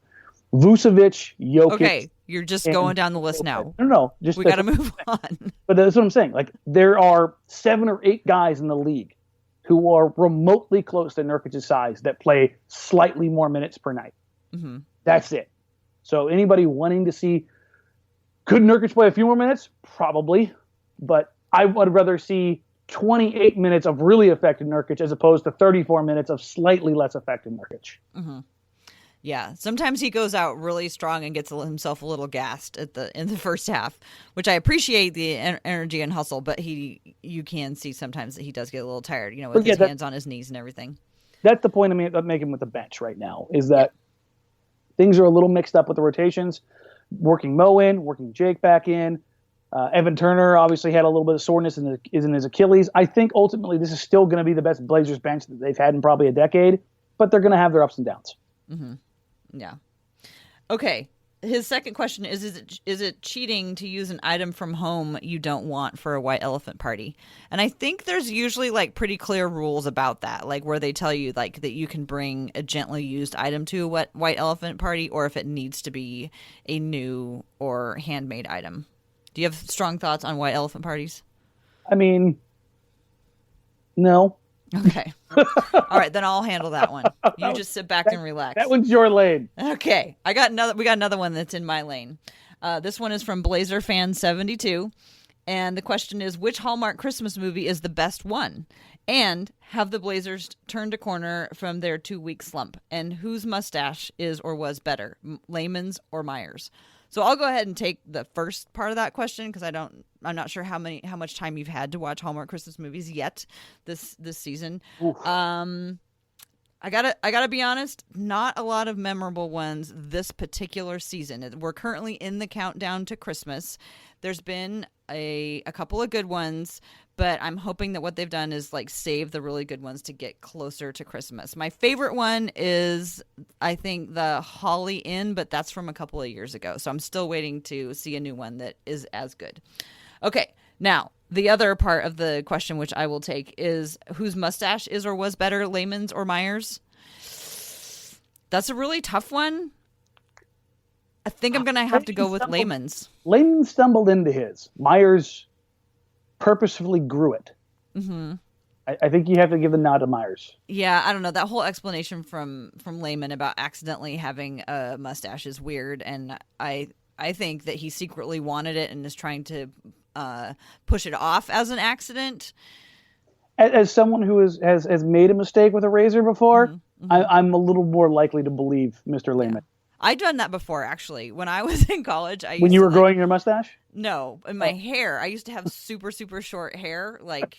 Vucevic, Jokic. Okay, you're just going down the list now. No, just we got to move on. But that's what I'm saying. Like, there are 7 or 8 guys in the league who are remotely close to Nurkic's size that play slightly more minutes per night. Mm-hmm. That's it. So anybody wanting to see, could Nurkic play a few more minutes? Probably. But I would rather see 28 minutes of really effective Nurkic as opposed to 34 minutes of slightly less effective Nurkic. Mm-hmm. Yeah, sometimes he goes out really strong and gets himself a little gassed in the first half, which I appreciate the energy and hustle, but you can see sometimes that he does get a little tired, with his hands on his knees and everything. That's the point I'm making with the bench right now, is that things are a little mixed up with the rotations. Working Mo in, working Jake back in. Evan Turner obviously had a little bit of soreness in his Achilles. I think ultimately this is still going to be the best Blazers bench that they've had in probably a decade, but they're going to have their ups and downs. Mm-hmm. Yeah. Okay. His second question is it cheating to use an item from home you don't want for a white elephant party? And I think there's usually like pretty clear rules about that, like where they tell you like that you can bring a gently used item to a white elephant party, or if it needs to be a new or handmade item. Do you have strong thoughts on white elephant parties? I mean, no. Okay. All right, then I'll handle that one. You just sit back and relax. That one's your lane. Okay. We got another one that's in my lane. This one is from Blazer Fan 72, and the question is, which Hallmark Christmas movie is the best one? And have the Blazers turned a corner from their 2-week slump? And whose mustache is or was better, Layman's or Myers? So I'll go ahead and take the first part of that question because I'm not sure how much time you've had to watch Hallmark Christmas movies yet this season. I gotta be honest, not a lot of memorable ones this particular season. We're currently in the countdown to Christmas. There's been a couple of good ones, but I'm hoping that what they've done is like save the really good ones to get closer to Christmas. My favorite one is, I think, the Holiday Inn, but that's from a couple of years ago. So I'm still waiting to see a new one that is as good. Okay, now the other part of the question, which I will take, is whose mustache is or was better, Layman's or Myers? That's a really tough one. I think I'm going to have to go with Layman's. Layman stumbled into his. Myers purposefully grew it. Mm-hmm. I think you have to give the nod to Myers. Yeah, I don't know. That whole explanation from Layman about accidentally having a mustache is weird, and I think that he secretly wanted it and is trying to push it off as an accident. As someone who has made a mistake with a razor before, Mm-hmm. I'm a little more likely to believe Mr. Layman. Yeah. I'd done that before, actually. When I was in college, when you were growing your mustache? No, in my hair. I used to have super, super short hair, like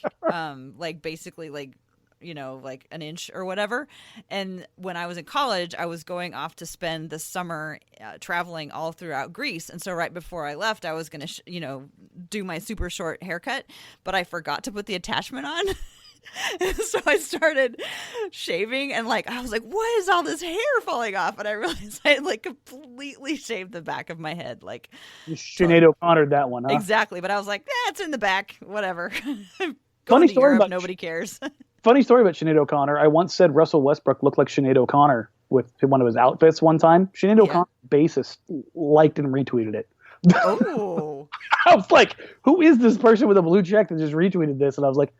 basically like an inch or whatever. And when I was in college, I was going off to spend the summer traveling all throughout Greece. And so right before I left, I was going to, do my super short haircut, but I forgot to put the attachment on. So I started shaving and I was like, what is all this hair falling off? And I realized I had completely shaved the back of my head. You Sinead O'Connor that one, huh? Exactly. But I was like, it's in the back, whatever. Funny story about nobody cares. Funny story about Sinead O'Connor. I once said Russell Westbrook looked like Sinead O'Connor with one of his outfits one time. Sinead O'Connor, bassist, liked and retweeted it. Oh. I was like, who is this person with a blue check that just retweeted this? And I was like,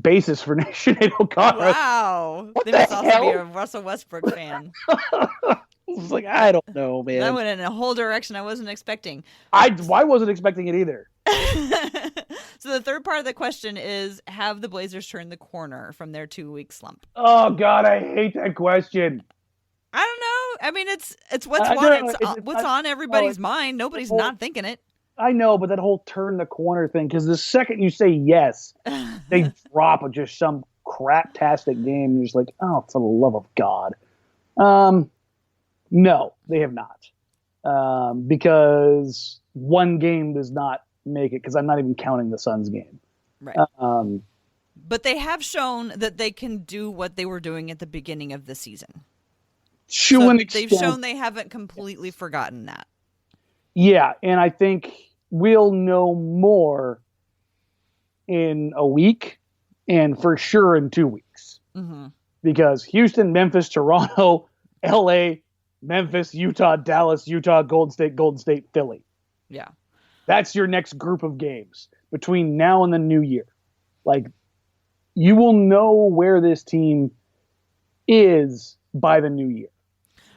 basis for Sinead O'Connor. Wow. What they the must hell? also be a Russell Westbrook fan. I was like, I don't know, man. That went in a whole direction I wasn't expecting. I wasn't expecting it either. So the third part of the question is, have the Blazers turned the corner from their 2-week slump? Oh, God, I hate that question. I don't know. I mean, it's what's on everybody's mind. Nobody's not thinking it. I know, but that whole turn the corner thing, because the second you say yes, they drop just some crap-tastic game. You're just like, oh, for the love of God. No, they have not. Because one game does not make it, because I'm not even counting the Suns game. Right. But they have shown that they can do what they were doing at the beginning of the season. To an extent, they've shown they haven't completely forgotten that. Yeah, and I think we'll know more in a week and for sure in 2 weeks. Mm-hmm. Because Houston, Memphis, Toronto, LA, Memphis, Utah, Dallas, Utah, Golden State, Philly. Yeah. That's your next group of games between now and the new year. Like, you will know where this team is by the new year.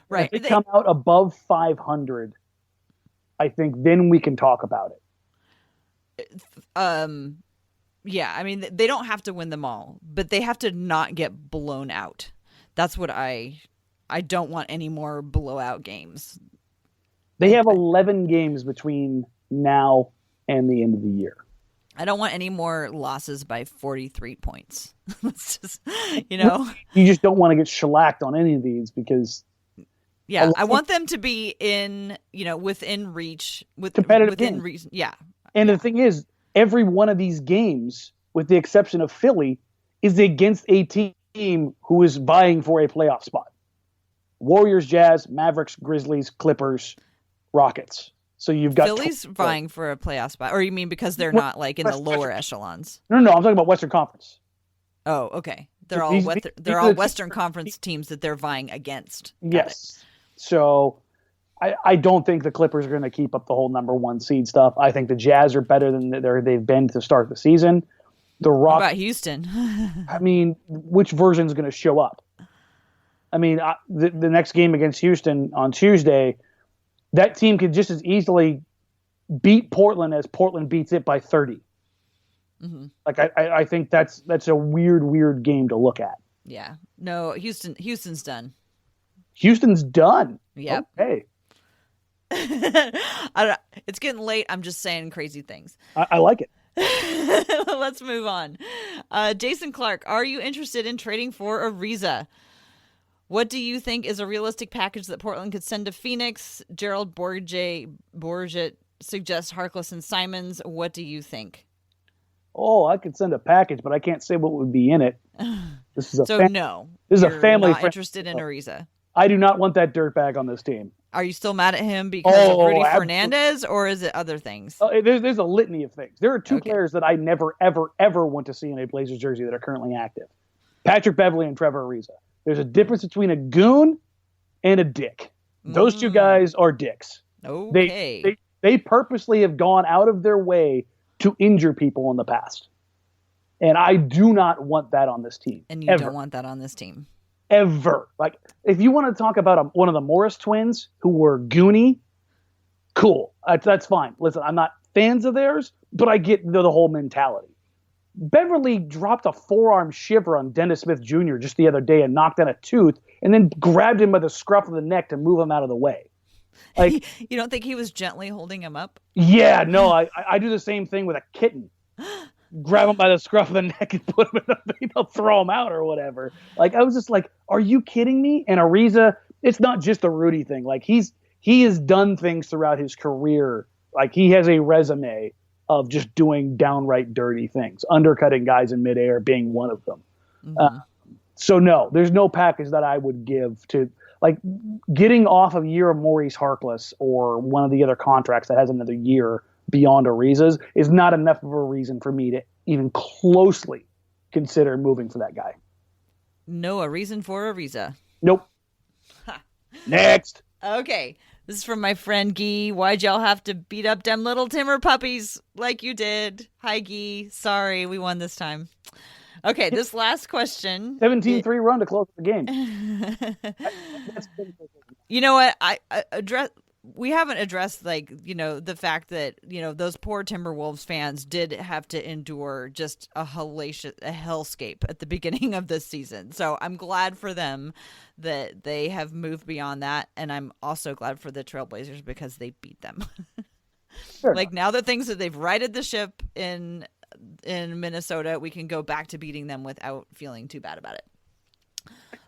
Right. If they come out above 500, I think then we can talk about it. Yeah, I mean, they don't have to win them all, but they have to not get blown out. That's what I don't want any more blowout games. They have 11 games between now and the end of the year. I don't want any more losses by 43 points. Let's just, you know. You just don't want to get shellacked on any of these because. Yeah, I want them to be in, within reach, competitive within games. reason. Yeah. And the thing is, every one of these games, with the exception of Philly, is against a team who is vying for a playoff spot. Warriors, Jazz, Mavericks, Grizzlies, Clippers, Rockets. So you've got Philly's vying for a playoff spot, or you mean because they're not like in the lower echelons? No, I'm talking about Western Conference. Oh, okay. They're So all these all are Western Conference teams that they're vying against. Got Yes. So I don't think the Clippers are going to keep up the whole number one seed stuff. I think the Jazz are better than they've been to start the season. The What Rockets. about Houston? I mean, which version is going to show up? I mean, the next game against Houston on Tuesday, that team could just as easily beat Portland as Portland beats it by 30. Mm-hmm. Like I think that's a weird game to look at. Yeah. No, Houston's done. Houston's done. Yep. Okay. It's getting late. I'm just saying crazy things. I like it. Let's move on. Jason Clark, are you interested in trading for Ariza? What do you think is a realistic package that Portland could send to Phoenix? Gerald Borget suggests Harkless and Simons. What do you think? Oh, I could send a package, but I can't say what would be in it. This is a no. This is a You're family. Not interested in Ariza. I do not want that dirtbag on this team. Are you still mad at him because of Rudy absolutely. Fernandez, or is it other things? There's a litany of things. There are two Okay. players that I never, ever want to see in a Blazers jersey that are currently active. Patrick Beverley and Trevor Ariza. There's a difference between a goon and a dick. Those two guys are dicks. Okay. They purposely have gone out of their way to injure people in the past. And I do not want that on this team. And you ever. don't want that on this team. Ever. Like, if you want to talk about one of the Morris twins who were goony, cool. That's fine. Listen, I'm not fans of theirs, but I get the whole mentality. Beverly dropped a forearm shiver on Dennis Smith Jr. just the other day and knocked out a tooth and then grabbed him by the scruff of the neck to move him out of the way. Like, You don't think he was gently holding him up? yeah, no, I do the same thing with a kitten. Grab him by the scruff of the neck and put him in throw him out or whatever. Like, I was just like, are you kidding me? And Ariza, it's not just a Rudy thing. Like, he has done things throughout his career. Like, he has a resume of just doing downright dirty things, undercutting guys in midair being one of them. Mm-hmm. So no, there's no package that I would give to, like, getting off a year of Maurice Harkless or one of the other contracts that has another year beyond Ariza's is not enough of a reason for me to even closely consider moving for that guy. No, a reason for Ariza. Nope. Next. Okay. This is from my friend Guy. Why'd y'all have to beat up them little Timmer puppies like you did? Hi, Guy. Sorry, we won this time. Okay, this last question. 17-3 run to close the game. You know what? We haven't addressed, like, the fact that, those poor Timberwolves fans did have to endure just a hellscape at the beginning of this season. So I'm glad for them that they have moved beyond that. And I'm also glad for the Trailblazers because they beat them. Sure. Like, now that they've righted the ship in Minnesota, we can go back to beating them without feeling too bad about it.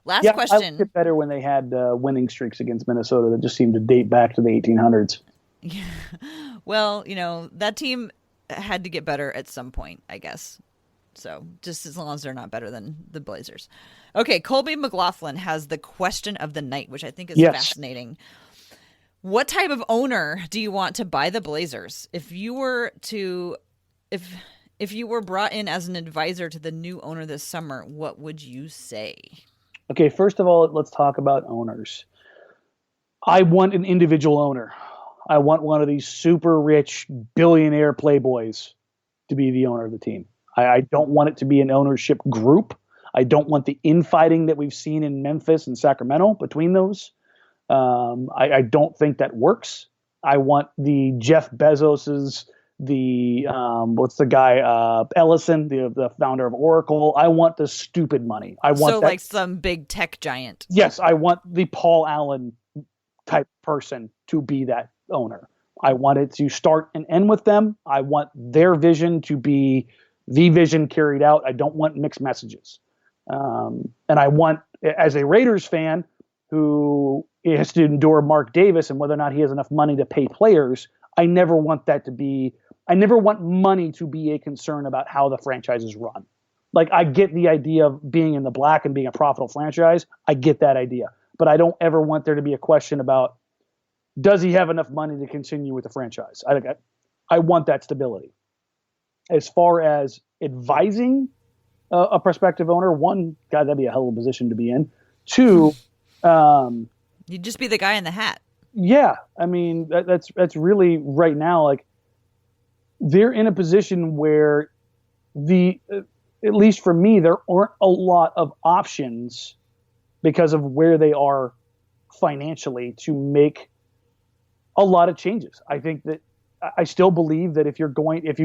Last Yeah, I question. liked it better when they had winning streaks against Minnesota that just seemed to date back to the 1800s. Yeah. Well, that team had to get better at some point, I guess. So just as long as they're not better than the Blazers. Okay, Colby McLaughlin has the question of the night, which I think is fascinating. What type of owner do you want to buy the Blazers? If you were brought in as an advisor to the new owner this summer, what would you say? Okay, first of all, let's talk about owners. I want an individual owner. I want one of these super rich billionaire playboys to be the owner of the team. I don't want it to be an ownership group. I don't want the infighting that we've seen in Memphis and Sacramento between those. I don't think that works. I want the Jeff Bezos's, what's the guy, Ellison, the founder of Oracle. I want the stupid money. I want like some big tech giant. Yes, I want the Paul Allen type person to be that owner. I want it to start and end with them. I want their vision to be the vision carried out. I don't want mixed messages. And I want, as a Raiders fan who has to endure Mark Davis and whether or not he has enough money to pay players, I never want money to be a concern about how the franchise is run. Like, I get the idea of being in the black and being a profitable franchise. I get that idea. But I don't ever want there to be a question about, does he have enough money to continue with the franchise? I want that stability. As far as advising a prospective owner, one, God, that'd be a hell of a position to be in. Two, you'd just be the guy in the hat. Yeah, I mean that's really right now. Like, they're in a position where at least for me, there aren't a lot of options because of where they are financially to make a lot of changes. I think that I still believe that if you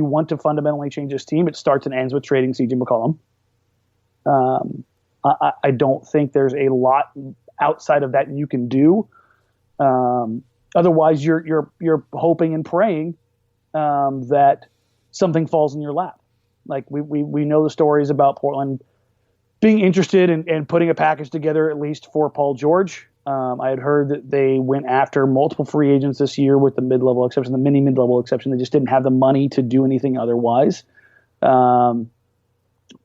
want to fundamentally change this team, it starts and ends with trading CJ McCollum. I don't think there's a lot outside of that you can do. Otherwise, you're hoping and praying that something falls in your lap. Like we know the stories about Portland being interested in putting a package together, at least for Paul George. I had heard that they went after multiple free agents this year with the mid-level exception, the mini mid-level exception. They just didn't have the money to do anything otherwise.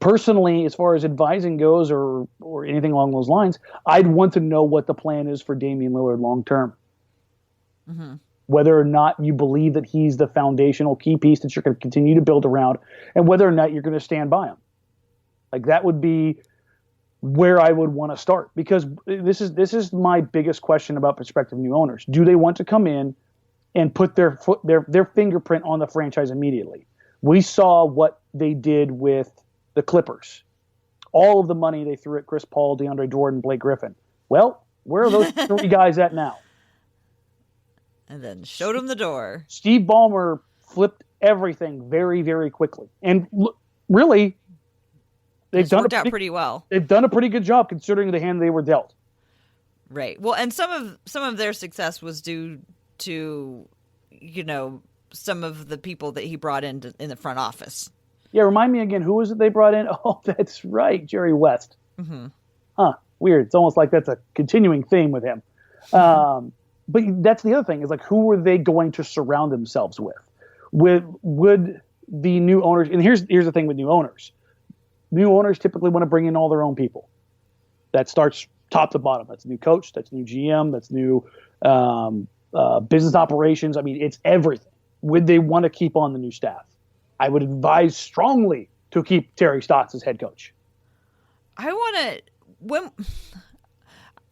Personally, as far as advising goes or anything along those lines, I'd want to know what the plan is for Damian Lillard long term. Mm-hmm. Whether or not you believe that he's the foundational key piece that you're going to continue to build around, and whether or not you're going to stand by him. Like, that would be where I would want to start, because this is my biggest question about prospective new owners. Do they want to come in and put their fingerprint on the franchise immediately? We saw what they did with the Clippers. All of the money they threw at Chris Paul, DeAndre Jordan, Blake Griffin. Well, where are those three guys at now? And then showed him the door. Steve Ballmer flipped everything very, very quickly. And really, they've done worked out pretty well. They've done a pretty good job considering the hand they were dealt. Right. Well, and some of their success was due to, some of the people that he brought in the front office. Yeah, remind me again, who was it they brought in? Oh, that's right, Jerry West. Mm-hmm. Huh, weird. It's almost like that's a continuing theme with him. But that's the other thing, is like, who were they going to surround themselves with? Would the new owners, and here's the thing with new owners. New owners typically want to bring in all their own people. That starts top to bottom. That's new coach, that's new GM, that's new business operations. I mean, it's everything. Would they want to keep on the new staff? I would advise strongly to keep Terry Stotts as head coach. I want to,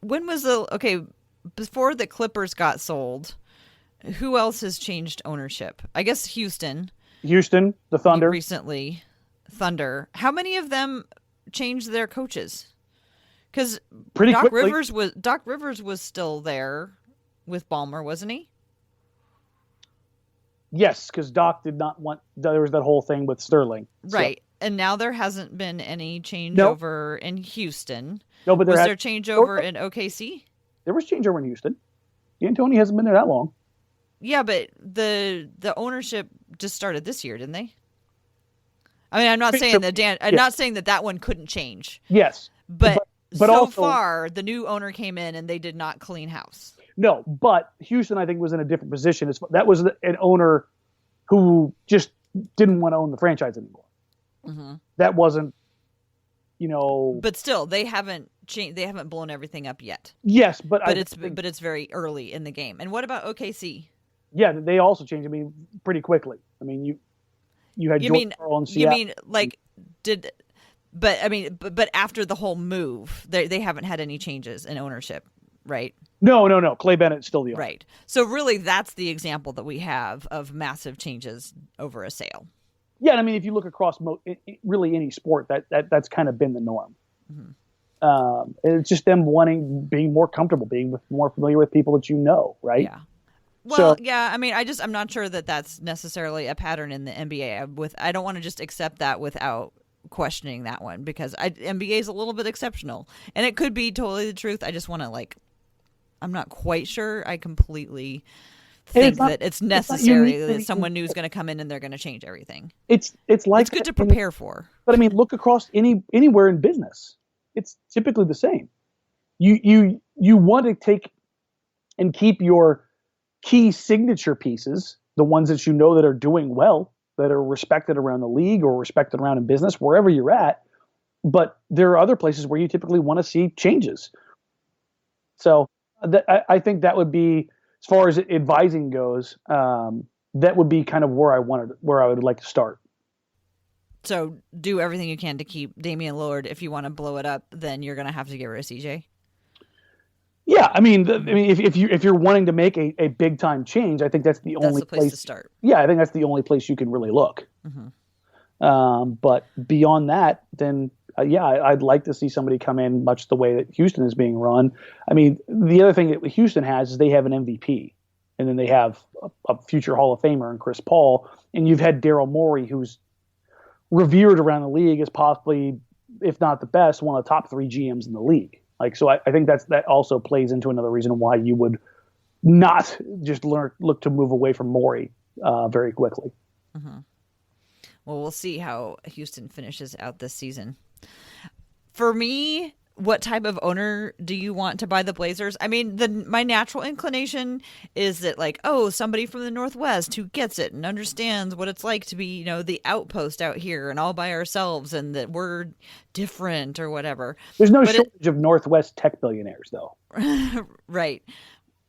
when was before the Clippers got sold, who else has changed ownership? I guess Houston, the Thunder. Recently, Thunder. How many of them changed their coaches? Because Doc Rivers was still there with Ballmer, wasn't he? Yes, because Doc did not want. There was that whole thing with Sterling, right? So. And now there hasn't been any changeover in Houston. No, but was there changeover in OKC? There was changeover in Houston. D'Antoni hasn't been there that long. Yeah, but the ownership just started this year, didn't they? I mean, I'm not saying that one couldn't change. Yes, but But so also, far, the new owner came in and they did not clean house. no, but Houston, I think, was in a different position. That was an owner who just didn't want to own the franchise anymore. Mm-hmm. That wasn't, But still, they haven't changed. They haven't blown everything up yet. Yes, but it's very early in the game. And what about OKC? Yeah, they also changed. I mean, pretty quickly. I mean, you had George Karl in Seattle. You mean like did? But I mean, but after the whole move, they haven't had any changes in ownership, right? No. Clay Bennett's still the owner. Right. So really, that's the example that we have of massive changes over a sale. Yeah, and I mean, if you look across really any sport, that's kind of been the norm. Mm-hmm. It's just them being more comfortable, being more familiar with people that you know, right? Yeah. Well, yeah. I mean, I'm not sure that that's necessarily a pattern in the NBA. I don't want to just accept that without questioning that one, because NBA is a little bit exceptional, and it could be totally the truth. I just want to I'm not quite sure. I completely think that it's necessary that someone new is going to come in and they're going to change everything. It's good to prepare for. But I mean, look across anywhere in business. It's typically the same. You want to take and keep your key signature pieces, the ones that you know that are doing well, that are respected around the league or respected around in business, wherever you're at. But there are other places where you typically want to see changes. So I think that would be, as far as advising goes, that would be kind of where I would like to start. So do everything you can to keep Damian Lillard. If you want to blow it up, then you're going to have to get rid of CJ. Yeah, I mean, if you're wanting to make a big time change, I think that's the only place to start. Yeah, I think that's the only place you can really look. Mm-hmm. But beyond that, then I'd like to see somebody come in much the way that Houston is being run. I mean, the other thing that Houston has is they have an MVP, and then they have a future Hall of Famer in Chris Paul, and you've had Daryl Morey, who's revered around the league as possibly, if not the best, one of the top 3 GMs in the league. So I think that also plays into another reason why you would not just look to move away from Morey very quickly. Mm-hmm. Well, we'll see how Houston finishes out this season. For me, what type of owner do you want to buy the Blazers? I mean, my natural inclination is that somebody from the Northwest who gets it and understands what it's like to be, the outpost out here and all by ourselves, and that we're different or whatever. There's no shortage of Northwest tech billionaires, though. Right.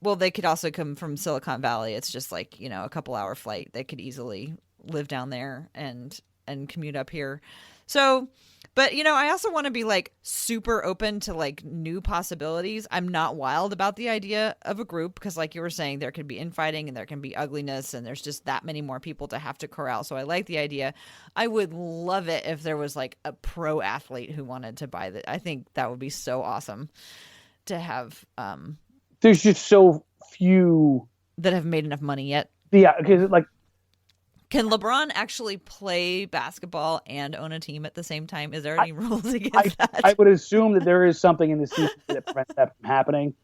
Well, they could also come from Silicon Valley. It's just a couple hour flight. They could easily live down there and commute up here. So, but I also want to be super open to new possibilities. I'm not wild about the idea of a group because, like you were saying, there could be infighting and there can be ugliness, and there's just that many more people to have to corral. So I like the idea. I would love it if there was a pro athlete who wanted to buy that. I think that would be so awesome to have. There's just so few that have made enough money yet. Yeah, because can LeBron actually play basketball and own a team at the same time? Is there any rules against that? I would assume that there is something in the season that prevents that from happening.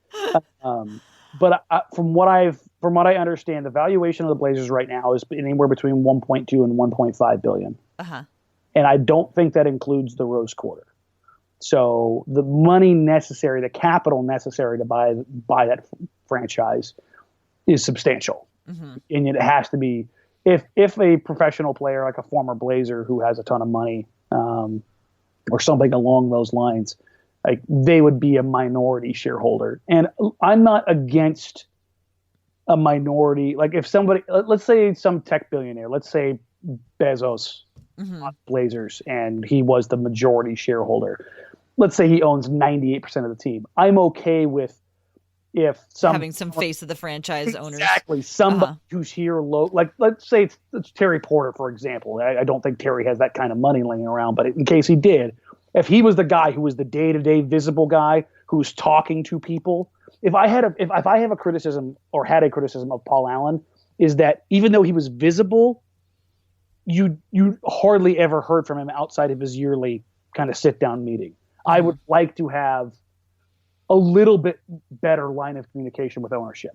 But from what I understand, the valuation of the Blazers right now is anywhere between 1.2 and 1.5 billion. Uh-huh. And I don't think that includes the Rose Quarter. So the money necessary, the capital necessary to buy that franchise is substantial. Mm-hmm. And it has to be. If a professional player, like a former Blazer who has a ton of money, or something along those lines, they would be a minority shareholder. And I'm not against a minority. If somebody, let's say some tech billionaire, let's say Bezos, mm-hmm. on Blazers, and he was the majority shareholder. Let's say he owns 98% of the team. I'm okay with having some face of the franchise owners. Exactly. Somebody who's here let's say it's Terry Porter, for example. I don't think Terry has that kind of money laying around, but in case he did, if he was the guy who was the day-to-day visible guy who's talking to people, if I have a criticism or had a criticism of Paul Allen, is that even though he was visible, you hardly ever heard from him outside of his yearly kind of sit-down meeting. Mm-hmm. I would like to have a little bit better line of communication with ownership.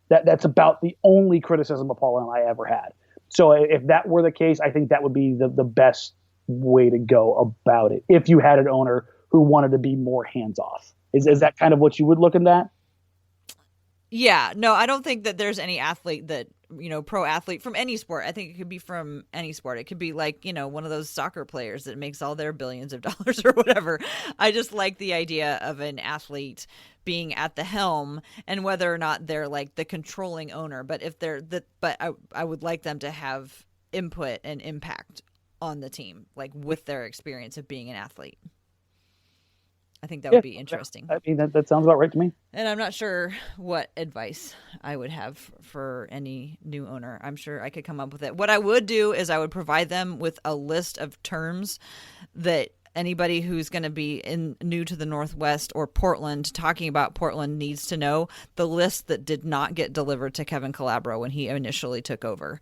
That's about the only criticism of Paul Allen I ever had. So if that were the case, I think that would be the best way to go about it. If you had an owner who wanted to be more hands off. Is that kind of what you would look at that? Yeah, no, I don't think that there's any athlete that, pro athlete from any sport. I think it could be from any sport. It could be like, one of those soccer players that makes all their billions of dollars or whatever. I just like the idea of an athlete being at the helm, and whether or not they're like the controlling owner, but if they're I would like them to have input and impact on the team, like with their experience of being an athlete. I think that would be interesting. I mean, that sounds about right to me. And I'm not sure what advice I would have for any new owner. I'm sure I could come up with it. What I would do is I would provide them with a list of terms that anybody who's going to be new to the Northwest or Portland, talking about Portland, needs to know. The list that did not get delivered to Kevin Calabro when he initially took over.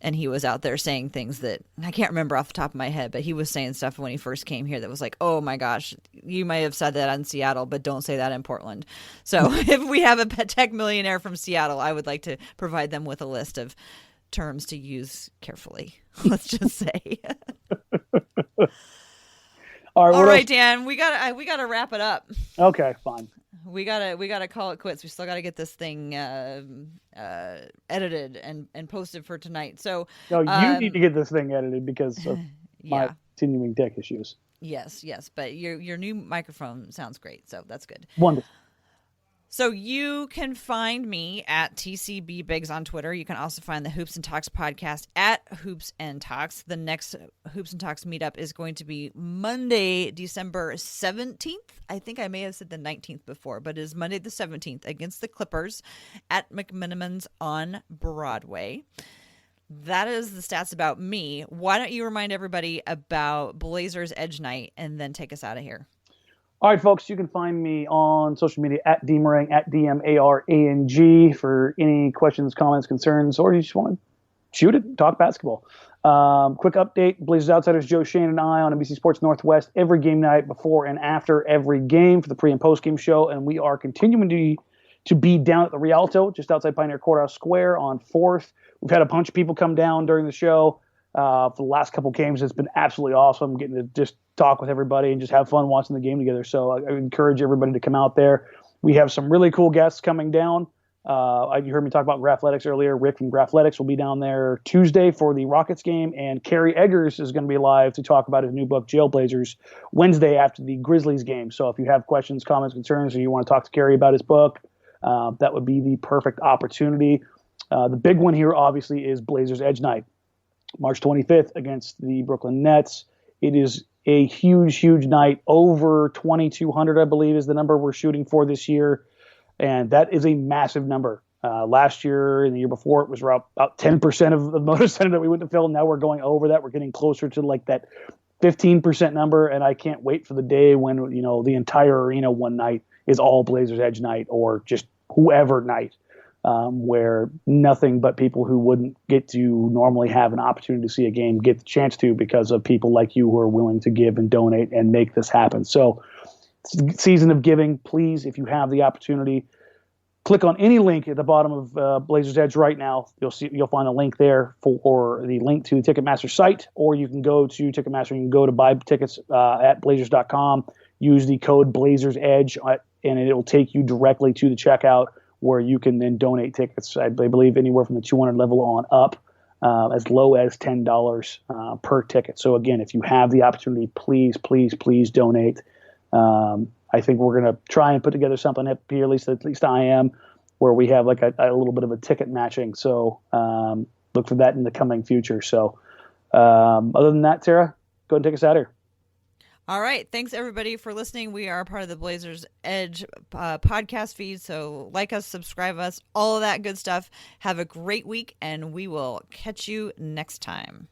And he was out there saying things that I can't remember off the top of my head, but he was saying stuff when he first came here that was like, oh my gosh, you might have said that in Seattle, but don't say that in Portland. So if we have a tech millionaire from Seattle, I would like to provide them with a list of terms to use carefully. Let's just say. All right, Dan, we gotta wrap it up. Okay, fine. We gotta call it quits. We still gotta get this thing edited and posted for tonight. So no, you need to get this thing edited because of my continuing tech issues. Yes, but your new microphone sounds great, so that's good. Wonderful. So you can find me at TCB Biggs on Twitter. You can also find the Hoops and Talks podcast at Hoops and Talks. The next Hoops and Talks meetup is going to be Monday, December 17th. I think I may have said the 19th before, but it is Monday the 17th against the Clippers at McMenamins on Broadway. That is the stats about me. Why don't you remind everybody about Blazers Edge Night and then take us out of here? All right, folks, you can find me on social media at DMarang, at DMARANG for any questions, comments, concerns, or you just want to shoot it, talk basketball. Quick update, Blazers Outsiders, Joe Shane and I on NBC Sports Northwest every game night before and after every game for the pre- and post-game show, and we are continuing to be down at the Rialto, just outside Pioneer Courthouse Square on 4th. We've had a bunch of people come down during the show. For the last couple games, it's been absolutely awesome getting to just talk with everybody and just have fun watching the game together. So I encourage everybody to come out there. We have some really cool guests coming down. You heard me talk about Graphletics earlier. Rick from Graphletics will be down there Tuesday for the Rockets game, and Kerry Eggers is going to be live to talk about his new book, Jailblazers, Wednesday after the Grizzlies game. So if you have questions, comments, concerns, or you want to talk to Kerry about his book, that would be the perfect opportunity. The big one here, obviously, is Blazers Edge Night. March 25th against the Brooklyn Nets. It is a huge, huge night. Over 2,200, I believe, is the number we're shooting for this year. And that is a massive number. Last year and the year before, it was about 10% of the Moda Center that we went to fill. Now we're going over that. We're getting closer to like that 15% number. And I can't wait for the day when, the entire arena one night is all Blazers Edge Night or just whoever night. Where nothing but people who wouldn't get to normally have an opportunity to see a game get the chance to because of people like you who are willing to give and donate and make this happen. So it's the season of giving. Please, if you have the opportunity, click on any link at the bottom of Blazers Edge right now. You'll find a link there for the link to the Ticketmaster site, or you can go to Ticketmaster. You can go to buy tickets at blazers.com, use the code Blazers Edge, and it'll take you directly to the checkout, where you can then donate tickets, I believe, anywhere from the 200 level on up, as low as $10 per ticket. So, again, if you have the opportunity, please, please, please donate. I think we're going to try and put together something up here, at least I am, where we have like a little bit of a ticket matching. So look for that in the coming future. So other than that, Tara, go ahead and take us out here. All right. Thanks, everybody, for listening. We are part of the Blazers Edge podcast feed. So like us, subscribe us, all of that good stuff. Have a great week, and we will catch you next time.